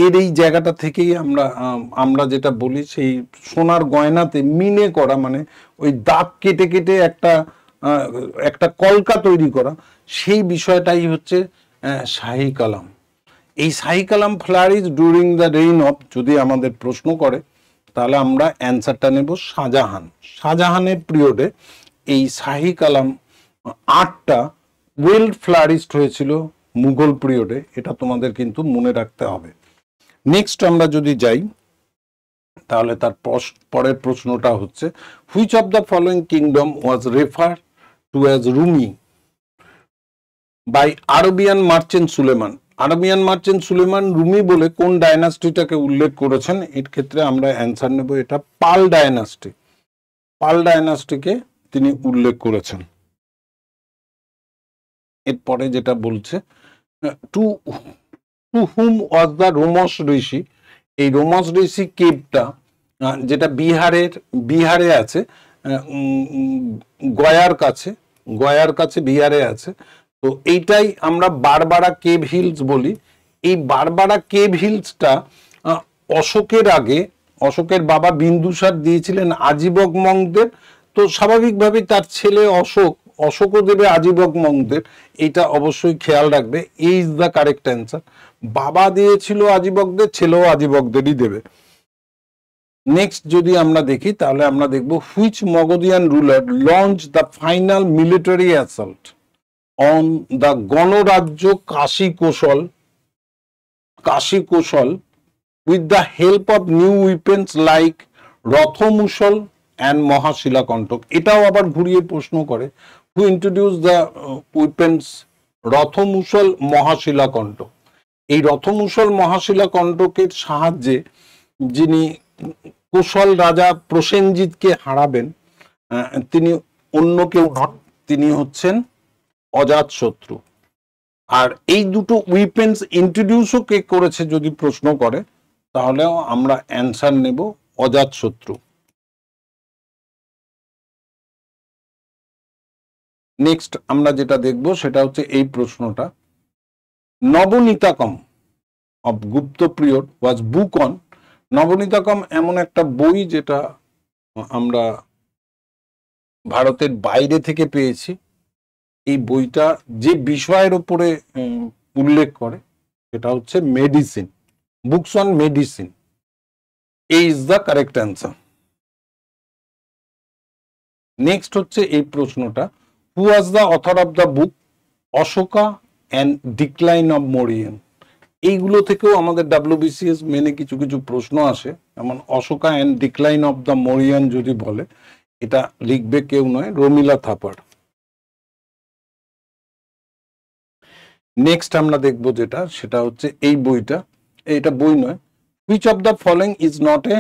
এর এই জায়গাটা থেকেই আমরা যেটা বলি সেই সোনার গয়নাতে মিনে করা, মানে ওই দাগ কেটে কেটে একটা একটা কলকা তৈরি করা, সেই বিষয়টাই হচ্ছে শাহী কালাম। এই শাহী কালাম Flurys during the reign of, যদি আমাদের প্রশ্ন করে তাহলে আমরা অ্যান্সারটা নেব শাহজাহান। শাহজাহানের পিরিয়ডে এই শাহী কালাম আর্টটা ওয়েল ফ্লারিস্ট হয়েছিল মুঘল পিরিয়ডে, এটা তোমাদের কিন্তু মনে রাখতে হবে। নেক্সট আমরা যদি যাই তাহলে তার পরের প্রশ্নটা হচ্ছে which of the following kingdom was refer to as Rumi by Arabian merchant Sulaiman. Arabian merchant Sulaiman Rumi বলে কোন ডায়নাস্টিটাকে উল্লেখ করেছেন? এর ক্ষেত্রে আমরা অ্যান্সার নেব এটা পাল ডায়নাস্টি। পাল ডায়নাস্টিকে তিনি উল্লেখ করেছেন। এরপরে যেটা বলছে টু হুম ওয়াজ দ্য রোমস ঋষি। এই রোমস ঋষি কেভটা যেটা বিহারে আছে, গয়ার কাছে বিহারে আছে। তো এইটাই আমরা বারবারা কেভ হিলস বলি। এই বারবারা কেভ হিলসটা অশোকের আগে অশোকের বাবা বিন্দুসার দিয়েছিলেন আজীবক মঙ্কদের। তো স্বাভাবিকভাবেই তার ছেলে অশোকও দেবে আজীবক মঙ্কদের, এটা অবশ্যই খেয়াল রাখবে। এই ইজ দ্য কারেক্ট অ্যান্সার। বাবা দিয়েছিল আজীবকদের, ছেলেও আজীবকদেরই দেবে। নেক্সট যদি আমরা দেখি তাহলে আমরা দেখব which Magadhan ruler launch the final military assault on the ganarajya Kashi Koshala with the help of new weapons like rathamusala and mahashilakantaka. এটাও আবার ঘুরিয়ে প্রশ্ন করে who introduced the weapons রথমূষল মহাশিলাকণ্টক। এই রথমূষল মহাশিলাকণ্টকের সাহায্যে যিনি কোশল রাজা প্রসেনজিৎকে হারাবেন, তিনি অন্য কেউ নন, তিনি হচ্ছেন অজাতশত্রু। আর এই দুটো উইপেন্স ইন্ট্রোডিউসও কে করেছে যদি প্রশ্ন করে তাহলেও আমরা অ্যান্সার নেব অজাতশত্রু। নেক্সট আমরা যেটা দেখব সেটা হচ্ছে এই প্রশ্নটা Navanitakam of Gupta period was book on. Navanitakam এমন একটা বই যেটা আমরা ভারতের বাইরে থেকে পেয়েছি। এই বইটা যে বিষয়ের উপরে উল্লেখ করে সেটা হচ্ছে মেডিসিন, বুকস অন মেডিসিন। এই is the correct answer. Next হচ্ছে এই প্রশ্নটা who was the author of the book Ashoka and decline of Mauryan. এইগুলো থেকেও আমাদের WBCS মেনে কিছু কিছু প্রশ্ন আসে, যেমন Ashoka and decline of the Mauryan যদি বলে, এটা লিখবে কেউ নয়, রমিলা থাপার। নেক্সট আমরা দেখব যেটা সেটা হচ্ছে এই বইটা, এটা বই নয়, which of the following is not a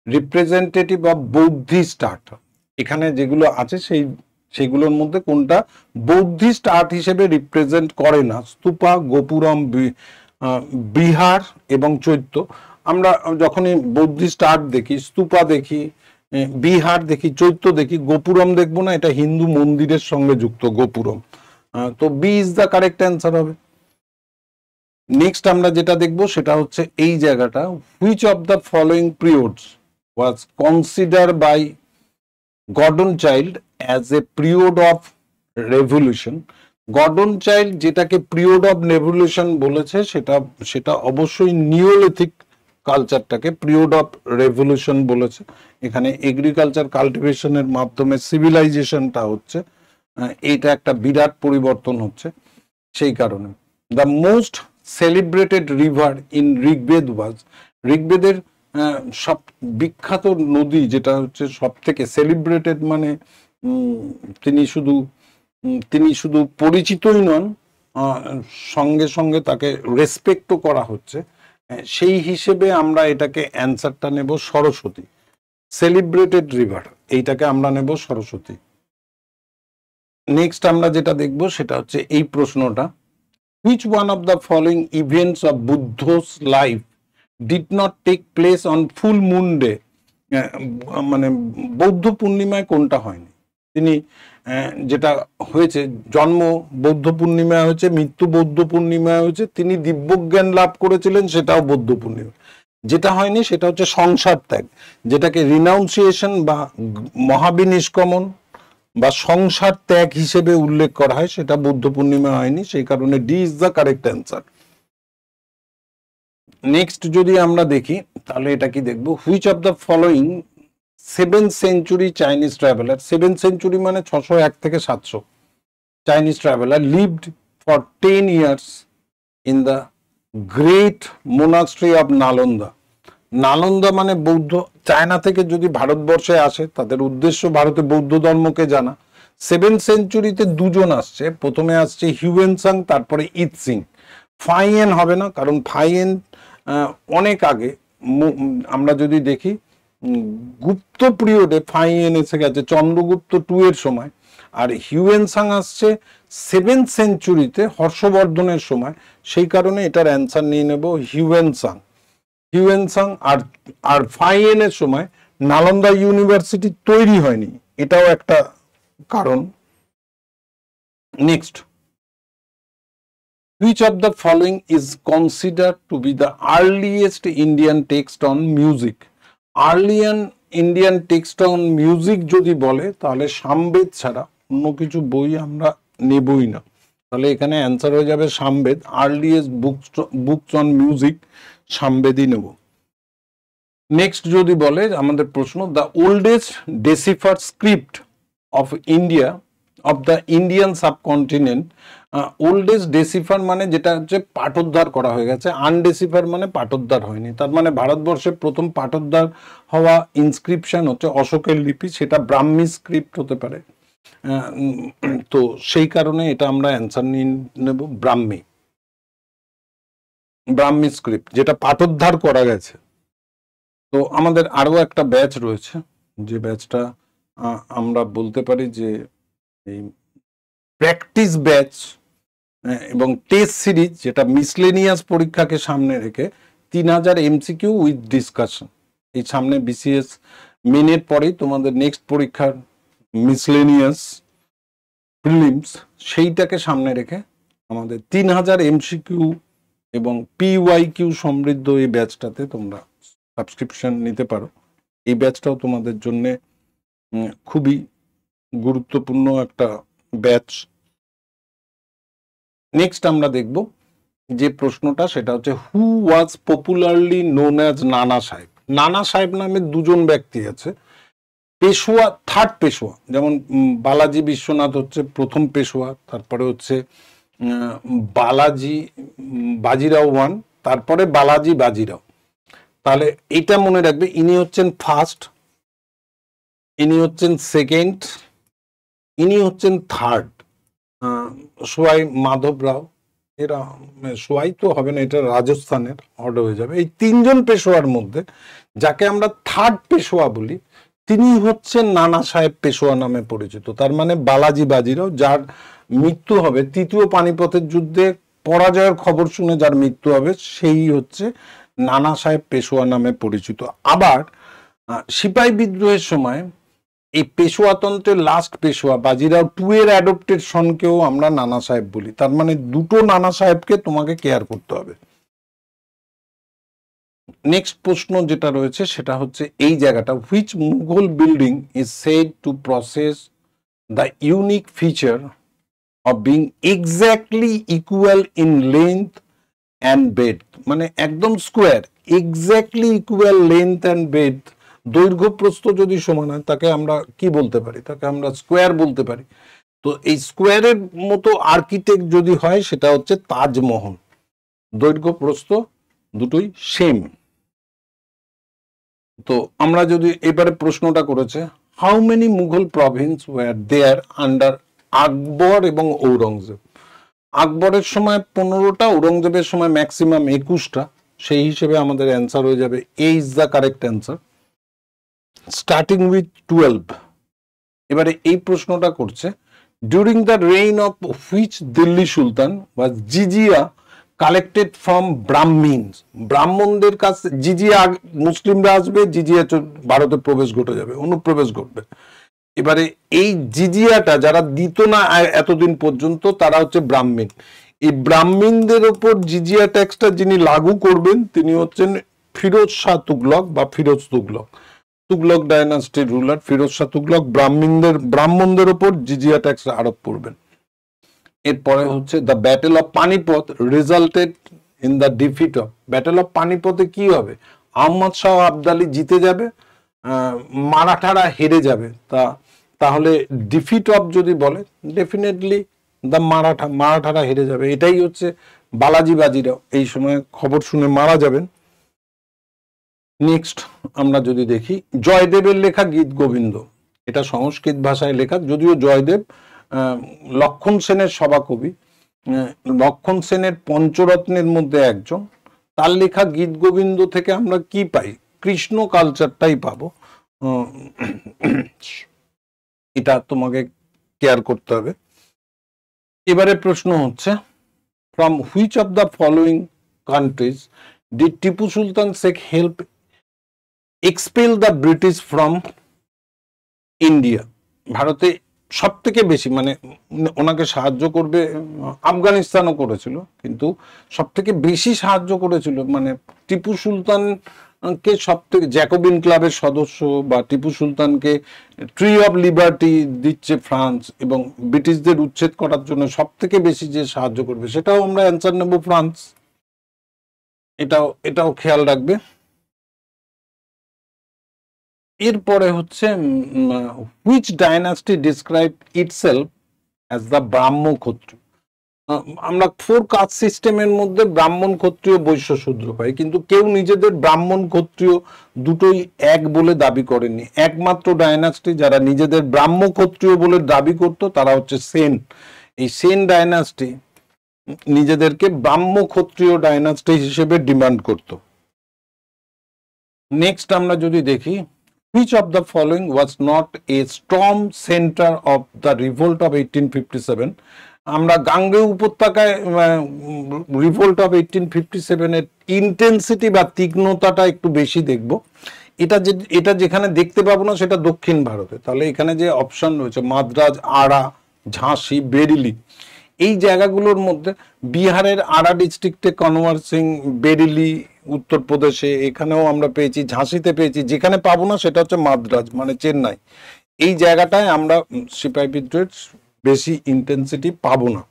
representative of Buddhist art. এখানে যেগুলো আছে সেইগুলোর মধ্যে কোনটা বৌদ্ধিস্ট আর্ট হিসেবে রিপ্রেজেন্ট করে না? স্তূপা, গোপুরম, বিহার এবং চৈত্য। আমরা যখনই বৌদ্ধিস্ট আর্ট দেখি, স্তূপা দেখি, বিহার দেখি, চৈত্য দেখি, গোপুরম দেখবো না, এটা হিন্দু মন্দিরের সঙ্গে যুক্ত গোপুরম। তো B is the correct answer হবে। নেক্সট আমরা যেটা দেখবো সেটা হচ্ছে এই জায়গাটা, which of the following periods was consider by Gordon Childe as a period of revolution. Gordon Childe যেটাকে পিরিয়ড অফ রেভলিউশন বলেছে সেটা অবশ্যই নিওলিথিক কালচারটাকে পিরিয়ড অফ রেভলিউশন বলেছে। এখানে এগ্রিকালচার কাল্টিভেশনের মাধ্যমে সিভিলাইজেশনটা হচ্ছে, এইটা একটা বিরাট পরিবর্তন হচ্ছে সেই কারণে। The most celebrated river in Rigveda was, ঋগ্বেদের সব বিখ্যাত নদী যেটা হচ্ছে সব থেকে সেলিব্রেটেড, মানে তিনি শুধু পরিচিতই নন, সঙ্গে সঙ্গে তাকে রেসপেক্টও করা হচ্ছে, সেই হিসেবে আমরা এটাকে অ্যান্সারটা নেব সরস্বতী। সেলিব্রেটেড রিভার, এইটাকে আমরা নেব সরস্বতী। নেক্সট আমরা যেটা দেখব সেটা হচ্ছে এই প্রশ্নটা, which one of the following events of Buddha's life did not take place on full moon day. মানে বৌদ্ধ পূর্ণিমায় কোনটা হয়নি? তিনি যেটা হয়েছে, জন্ম বৌদ্ধ পূর্ণিমায় হয়েছে, মৃত্যু বৌদ্ধ পূর্ণিমায় হয়েছে, তিনি দিব্যজ্ঞান লাভ করেছিলেন সেটাও বৌদ্ধ পূর্ণিমা। যেটা হয়নি সেটা হচ্ছে সংসার ত্যাগ, যেটাকে রিনাউন্সিয়েশন বা মহাবিনিষ্কমন বা সংসার ত্যাগ হিসেবে উল্লেখ করা হয়, সেটা বুদ্ধ পূর্ণিমা হয়নি, সেই কারণে D is the correct answer. Next যদি আমরা দেখি তাহলে এটা কি দেখবো, which of the following 7th century Chinese traveller, 7th century মানে 601 থেকে 700, Chinese traveller lived for 10 years in the great monastery of Nalanda. Nalanda মানে বৌদ্ধ, চায়না থেকে যদি ভারতবর্ষে আসে তাদের উদ্দেশ্য ভারতে বৌদ্ধ ধর্মকে জানা। 7th সেঞ্চুরিতে দুজন আসছে, প্রথমে আসছে হিউয়েনসাং, তারপরে ইৎসিং। ফাইয়েন হবে না, কারণ ফাইয়েন অনেক আগে। আমরা যদি দেখি গুপ্ত পিরিয়ডে ফাইয়েন এসে গেছে চন্দ্রগুপ্ত 2 এর সময়, আর হিউয়েনসাং আসছে 7th সেঞ্চুরিতে হর্ষবর্ধনের সময়। সেই কারণে এটার অ্যান্সার নিয়ে নেব হিউয়েনসাং। হিউয়েনসাং আর ফাইয়েনের সময় নালন্দা ইউনিভার্সিটি তৈরি হয়নি, এটাও একটা কারণ। Next, which of the following is considered to be the earliest Indian text on music? Earlian Indian text on music যদি বলে তাহলে সামবেদ ছাড়া অন্য কিছু বই আমরা নেবই না, তাহলে এখানে অ্যান্সার হয়ে যাবে Samaveda. Earliest books on music সামবেদই নেব। নেক্সট যদি বলে আমাদের প্রশ্ন, the oldest decipher script of India of the Indian subcontinent. Oldest decipher মানে যেটা হচ্ছে পাঠোদ্ধার করা হয়ে গেছে, আনডেসিফার মানে পাঠোদ্ধার হয়নি। তার মানে ভারতবর্ষে প্রথম পাঠোদ্ধার হওয়া ইনস্ক্রিপশন হচ্ছে অশোকের লিপি, সেটা ব্রাহ্মী স্ক্রিপ্ট হতে পারে। তো সেই কারণে এটা আমরা অ্যান্সার নিয়ে নেব ব্রাহ্মী, ব্রাহ্মী স্ক্রিপ্ট যেটা পাঠোদ্ধার করা গেছে। তো আমাদের আরো একটা ব্যাচ রয়েছে, যে ব্যাচটা আমরা বলতে পারি যে এই প্র্যাকটিস ব্যাচ এবং টেস্ট সিরিজ, যেটা মিসলেনিয়াস পরীক্ষাকে সামনে রেখে 3000 MCQ উইথ ডিসকাশন। এই সামনে বিসিএস মেনের পরেই তোমাদের নেক্সট পরীক্ষার মিসলেনিয়াস প্রিলিমস, সেইটাকে সামনে রেখে আমাদের 3000 MCQ এবং PYQ সমৃদ্ধ এই ব্যাচটাতে তোমরা সাবস্ক্রিপশন নিতে পারো। এই ব্যাচটাও তোমাদের জন্য খুবই গুরুত্বপূর্ণ একটা ব্যাচ। নেক্সট আমরা দেখব যে প্রশ্নটা, সেটা হচ্ছে হু ওয়াজ পপুলারলি নোন অ্যাজ নানা সাহেব। নানা সাহেব নামে দুজন ব্যক্তি আছে, পেশোয়া, থার্ড পেশোয়া। যেমন বালাজি বিশ্বনাথ হচ্ছে প্রথম পেশোয়া, তারপরে হচ্ছে বাজিরাও 1, তারপরে বালাজি বাজিরাও। তাহলে এটা মনে রাখবে, ইনি হচ্ছেন ফার্স্ট, ইনি হচ্ছেন সেকেন্ড, ইনি হচ্ছেন থার্ড। সোয়াই মাধব রাও, এরা সোয়াই তো হবে না, এটা রাজস্থানের অর্ডার হয়ে যাবে। এই তিনজন পেশোয়ার মধ্যে যাকে আমরা থার্ড পেশোয়া বলি, তিনি হচ্ছেন নানা সাহেব পেশোয়া নামে পরিচিত। তার মানে বালাজি বাজিরাও, যার মৃত্যু হবে তৃতীয় পানিপথের যুদ্ধে পরাজয়ের খবর শুনে যার মৃত্যু হবে, সেই হচ্ছে নানা সাহেব পেশোয়া নামে পরিচিত। আবার সিপাহী বিদ্রোহের সময় এই পেশোয়াতন্ত্রের লাস্ট পেশোয়া বাজিরাও 2 এর অ্যাডপ্টেড সনকেও আমরা নানা সাহেব বলি। তার মানে দুটো নানা সাহেবকে তোমাকে কেয়ার করতে হবে। নেক্সট প্রশ্ন যেটা রয়েছে সেটা হচ্ছে এই জায়গাটা, which Mughal building is said to process the unique feature of being exactly equal in length and breadth. মানে একদম square, exactly equal length and breadth, দৈর্ঘ্য প্রস্থ যদি সমান হয় তাকে আমরা কি বলতে পারি, তাকে আমরা স্কোয়ার বলতে পারি। তো এই স্কোয়ারের মতো আর্কিটেক্ট যদি হয় সেটা হচ্ছে তাজমহল, দৈর্ঘ্য প্রস্থ দুটোই সেম। তো আমরা যদি এবারে প্রশ্নটা করেছে, how many Mughal province were there under Akbar এবং ঔরঙ্গজেব। আকবরের সময় 15টা, ঔরঙ্গজেবের সময় ম্যাক্সিমাম 21টা। সেই হিসেবে আমাদের অ্যান্সার হয়ে যাবে A is the correct answer, starting with 12। এবারে এই প্রশ্নটা করছে, during the reign of which Delhi sultan was jizya collected from Brahmins. ব্রাহ্মণদের কাছে জিজিয়া, মুসলিমরা আসবে, জিজিয়া ভারতে প্রবেশ ঘটে যাবে, অনুপ্রবেশ ঘটবে। এবারে এই জিজিয়াটা যারা দিত না এতদিন পর্যন্ত, তারা হচ্ছে ব্রাহ্মণ। এই ব্রাহ্মণদের ওপর জিজিয়া ট্যাক্সটা যিনি লাগু করবেন তিনি হচ্ছেন ফিরোজ শাহ তুগলক বা ফিরোজ তুগলক। তুগলক ডায়নাস্টির রুলার ফিরোজ শাহ তুগলক ব্রাহ্মণদের উপর জিজিয়া ট্যাক্স আরোপ করবেন। এরপরে হচ্ছে the battle of Panipat resulted in the defeat of, battle of পানিপথে কি হবে, আহমদ শাহ আবদালি জিতে যাবে, মারাঠারা হেরে যাবে। তাহলে ডিফিট অফ যদি বলে ডেফিনেটলি দ্য মারাঠারা হেরে যাবে। এটাই হচ্ছে বালাজি বাজিরাও এই সময় খবর শুনে মারা যাবেন। নেক্সট আমরা যদি দেখি জয়দেবের লেখা গীত গোবিন্দ, এটা সংস্কৃত ভাষায় লেখা, যদিও জয়দেব লক্ষণ সেনের সভাকবি, লক্ষণ সেনের পঞ্চরত্নের মধ্যে একজন। তার লেখা গীত গোবিন্দ থেকে আমরা কি পাই, কৃষ্ণ কালচারটাই পাবো। এটা তোমাকে কেয়ার করতে হবে। এবারে প্রশ্ন হচ্ছে from which of the following countries did Tipu Sultan Sheikh help expel the British from India, ভারতে সব থেকে বেশি মানে ওনাকে সাহায্য করবে, আফগানিস্তানও করেছিল, কিন্তু সব থেকে বেশি সাহায্য করেছিল মানে টিপু সুলতানকে সব থেকে, জ্যাকোবিন ক্লাবের সদস্য বা টিপু সুলতানকে ট্রি অফ লিবার্টি দিচ্ছে ফ্রান্স, এবং ব্রিটিশদের উচ্ছেদ করার জন্য সব থেকে বেশি যে সাহায্য করবে সেটাও আমরা অ্যান্সার নেব ফ্রান্স। এটাও খেয়াল রাখবে। এরপরে হচ্ছে which dynasty describe itself as the Brahma Kshatriya, আমরা 4 কাস্ট সিস্টেমের মধ্যে ব্রাহ্মণ ক্ষত্রিয় বৈশ্য শূদ্র পাই, কিন্তু কেউ নিজেদের ব্রাহ্মণ ক্ষত্রিয় দুটোই এক বলে দাবি করেনি। একমাত্র ডাইনাস্টি যারা নিজেদের ব্রাহ্ম ক্ষত্রিয় বলে দাবি করত তারা হচ্ছে সেন। এই সেন ডাইনাস্টি নিজেদেরকে ব্রাহ্ম ক্ষত্রিয় ডাইনাস্টি হিসেবে ডিমান্ড করত। নেক্সট আমরা যদি দেখি which of the following was not a storm center of the revolt of 1857, আমরা গাঙ্গেয় উপত্যকায় রিভোল্ট অফ 1857 এর ইন্টেন্সিটি বা তীক্ষ্ণতাটা একটু বেশি দেখব। এটা যেখানে দেখতে পাবো না সেটা দক্ষিণ ভারতে, তাহলে এখানে যে অপশন রয়েছে মাদ্রাজ, আড়া, ঝাঁসি, বেরিলি, এই জায়গাগুলোর মধ্যে বিহারের আড়া ডিস্ট্রিক্টে কনওয়ার সিং, বেরিলি উত্তরপ্রদেশে এখানেও আমরা পেয়েছি, ঝাঁসিতে পেয়েছি, যেখানে পাবো না সেটা হচ্ছে মাদ্রাজ মানে চেন্নাই, এই জায়গাটায় আমরা সিপাহি বিদ্রোহের বেশি ইন্টেন্সিটি পাবো না।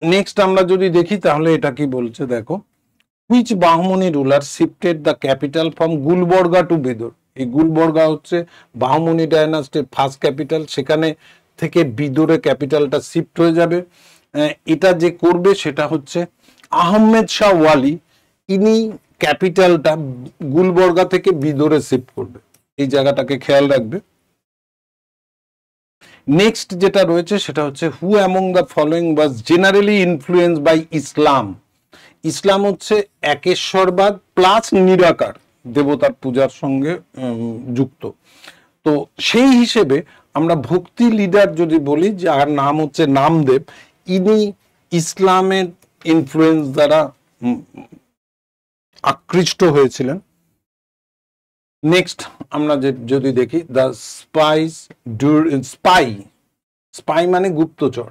নেক্সট আমরা যদি দেখি তাহলে এটা কি বলছে দেখো, which Bahmani ruler shifted the capital from Gulbarga to Bidar, এই গুলবর্গা হচ্ছে বাহমনি ডায়নাস্টির ফার্স্ট ক্যাপিটাল, সেখানে থেকে বিদরে ক্যাপিটালটা শিফট হয়ে যাবে। এটা যে করবে সেটা হচ্ছে আহমেদ শাহ ওয়ালি, ইনি ক্যাপিটালটা গুলবর্গা থেকে বিদরে শিফট করবে, এই জায়গাটাকে খেয়াল রাখবে। নেক্সট যেটা রয়েছে সেটা হচ্ছে who among the following was generally influence by Islam, Islam হচ্ছে একেশ্বরবাদ প্লাস নিরাকার দেবতার পূজার সঙ্গে যুক্ত। তো সেই হিসেবে আমরা ভক্তি লিডার যদি বলি যার নাম হচ্ছে নামদেব, ইনি ইসলামের ইনফ্লুয়েন্স দ্বারা আকৃষ্ট হয়েছিলেন। নেক্সট আমরা যদি দেখি দ্য স্পাই মানে গুপ্তচর,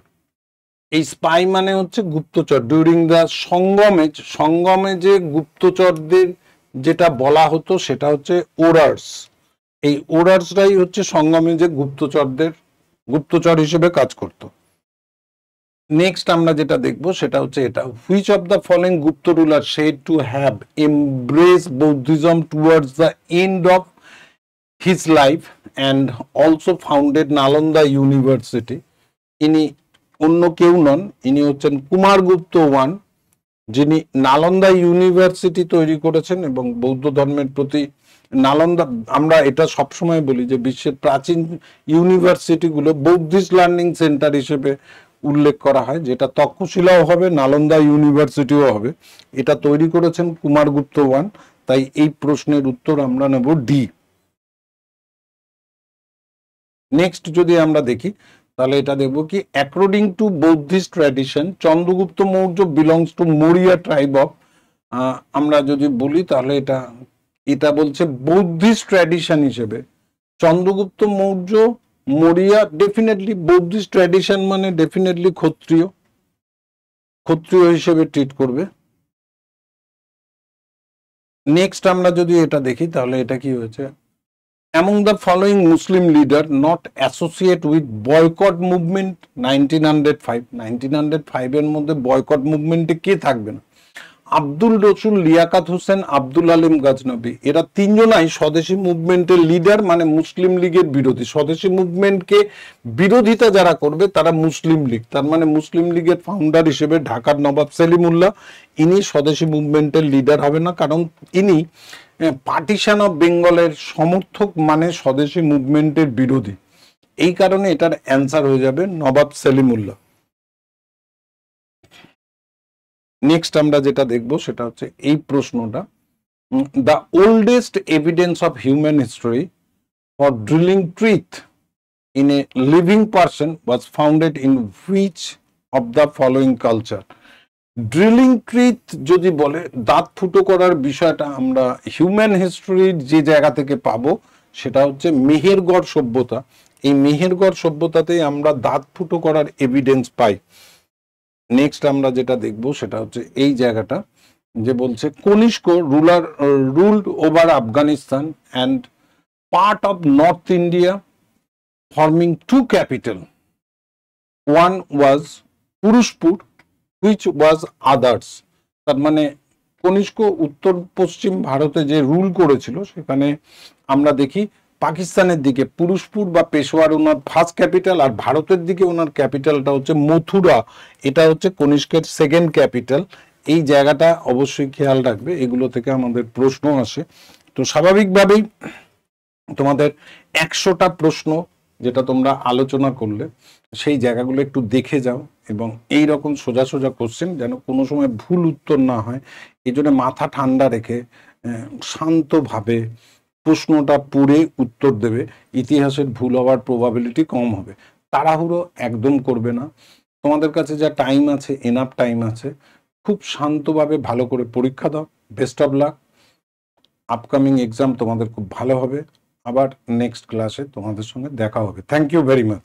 এই স্পাই মানে হচ্ছে গুপ্তচর। ডিউরিং দ্য সঙ্গমে যে গুপ্তচরদের যেটা বলা হতো সেটা হচ্ছে ওরার্স, এই ওরার্সরাই হচ্ছে সঙ্গমে যে গুপ্তচর হিসেবে কাজ করত। নেক্সট আমরা যেটা দেখবো সেটা হচ্ছে এটা, which of the following Gupta ruler said to have embrace Buddhism towards the end of his life and also founded Nalanda university, ইনি অন্য কেউ নন, ইনি হচ্ছেন কুমারগুপ্ত ওয়ান, যিনি নালন্দা ইউনিভার্সিটি তৈরি করেছেন এবং বৌদ্ধ ধর্মের প্রতি নালন্দা, আমরা এটা সবসময় বলি যে বিশ্বের প্রাচীন ইউনিভার্সিটিগুলো বৌদ্ধিস্ট লার্নিং সেন্টার হিসেবে উল্লেখ করা হয়, যেটা তক্ষশিলাও হবে, নালন্দা ইউনিভার্সিটিও হবে, এটা তৈরি করেছেন কুমারগুপ্ত ওয়ান। তাই এই প্রশ্নের উত্তর আমরা নেব ডি। নেক্সট যদি আমরা দেখি তাহলে এটা দেখবো কি, according to Buddhist tradition Chandragupta Maurya belongs to Maurya tribe of, আমরা যদি বলি তাহলে এটা বলছে বৌদ্ধিস্ট ট্র্যাডিশন হিসেবে Chandragupta Maurya Maurya, definitely Buddhist tradition মানে ডেফিনেটলি ক্ষত্রিয় হিসেবে ট্রিট করবে। নেক্সট আমরা যদি এটা দেখি তাহলে এটা কি হয়েছে, among the following Muslim leader not associate with boycott movement 1905 এর মধ্যে বয়কট মুভমেন্টে কে থাকবে না? আব্দুল রসুল, লিয়াকাত হোসেন, আব্দুল আলিম গাজনবী, এরা তিনজনাই স্বদেশী মুভমেন্টের লিডার, মানে মুসলিম লীগের বিরোধী। স্বদেশী মুভমেন্টকে বিরোধিতা যারা করবে তারা মুসলিম লীগ, তার মানে মুসলিম লীগের ফাউন্ডার হিসেবে ঢাকার নবাব সেলিমুল্লাহ, ইনি স্বদেশী মুভমেন্টের লিডার হবে না, কারণ ইনি পার্টিশন অফ বেঙ্গলের সমর্থক, মানে স্বদেশী মুভমেন্টের বিরোধী। এই কারণে এটার অ্যান্সার হয়ে যাবে নবাব সেলিমুল্লাহ। নেক্সট আমরা যেটা দেখব সেটা হচ্ছে এই প্রশ্নটা, the oldest evidence of human history for drilling truth in a living person was founded in which of the following culture? Drilling truth যদি বলে, দাঁত ফুটো করার বিষয়টা আমরা হিউম্যান হিস্ট্রির যে জায়গা থেকে পাবো সেটা হচ্ছে মেহেরগড় সভ্যতা। এই মেহেরগড় সভ্যতাতেই আমরা দাঁত ফুটো করার এভিডেন্স পাই। নেক্সট আমরা যেটা দেখব সেটা হচ্ছে এই জায়গাটা, যে বলছে Kanishka ruled over Afghanistan and part of north India forming two capital, one was Purushapura which was others. তার মানে কনিষ্ক উত্তর পশ্চিম ভারতে যে রুল করেছিল সেখানে আমরা দেখি পাকিস্তানের দিকে পুরুষপুর বা পেশোয়ার ওনার ফার্স্ট ক্যাপিটাল, আর ভারতের দিকে ওনার ক্যাপিটালটা হচ্ছে মথুরা, এটা হচ্ছে কনিষ্কের সেকেন্ড ক্যাপিটাল। এই জায়গাটা অবশ্যই খেয়াল রাখবে, এগুলো থেকে আমাদের প্রশ্ন আসে। তো স্বাভাবিকভাবেই তোমাদের 100টা প্রশ্ন যেটা তোমরা আলোচনা করলে সেই জায়গাগুলো একটু দেখে যাও, এবং এই রকম সোজা সোজা কোশ্চেন যেন কোনো সময় ভুল উত্তর না হয়, এই জন্য মাথা ঠান্ডা রেখে শান্তভাবে প্রশ্নটা পড়ে উত্তর দেবে। ইতিহাসের ভুল হওয়ার প্রবাবিলিটি কম হবে। তাড়াহুড়ো একদম করবে না, তোমাদের কাছে যা টাইম আছে, এনাফ টাইম আছে, খুব শান্তভাবে ভালো করে পরীক্ষা দাও। Best of luck, upcoming exam তোমাদের খুব ভালো হবে। আবার নেক্সট ক্লাসে তোমাদের সঙ্গে দেখা হবে। Thank you very much.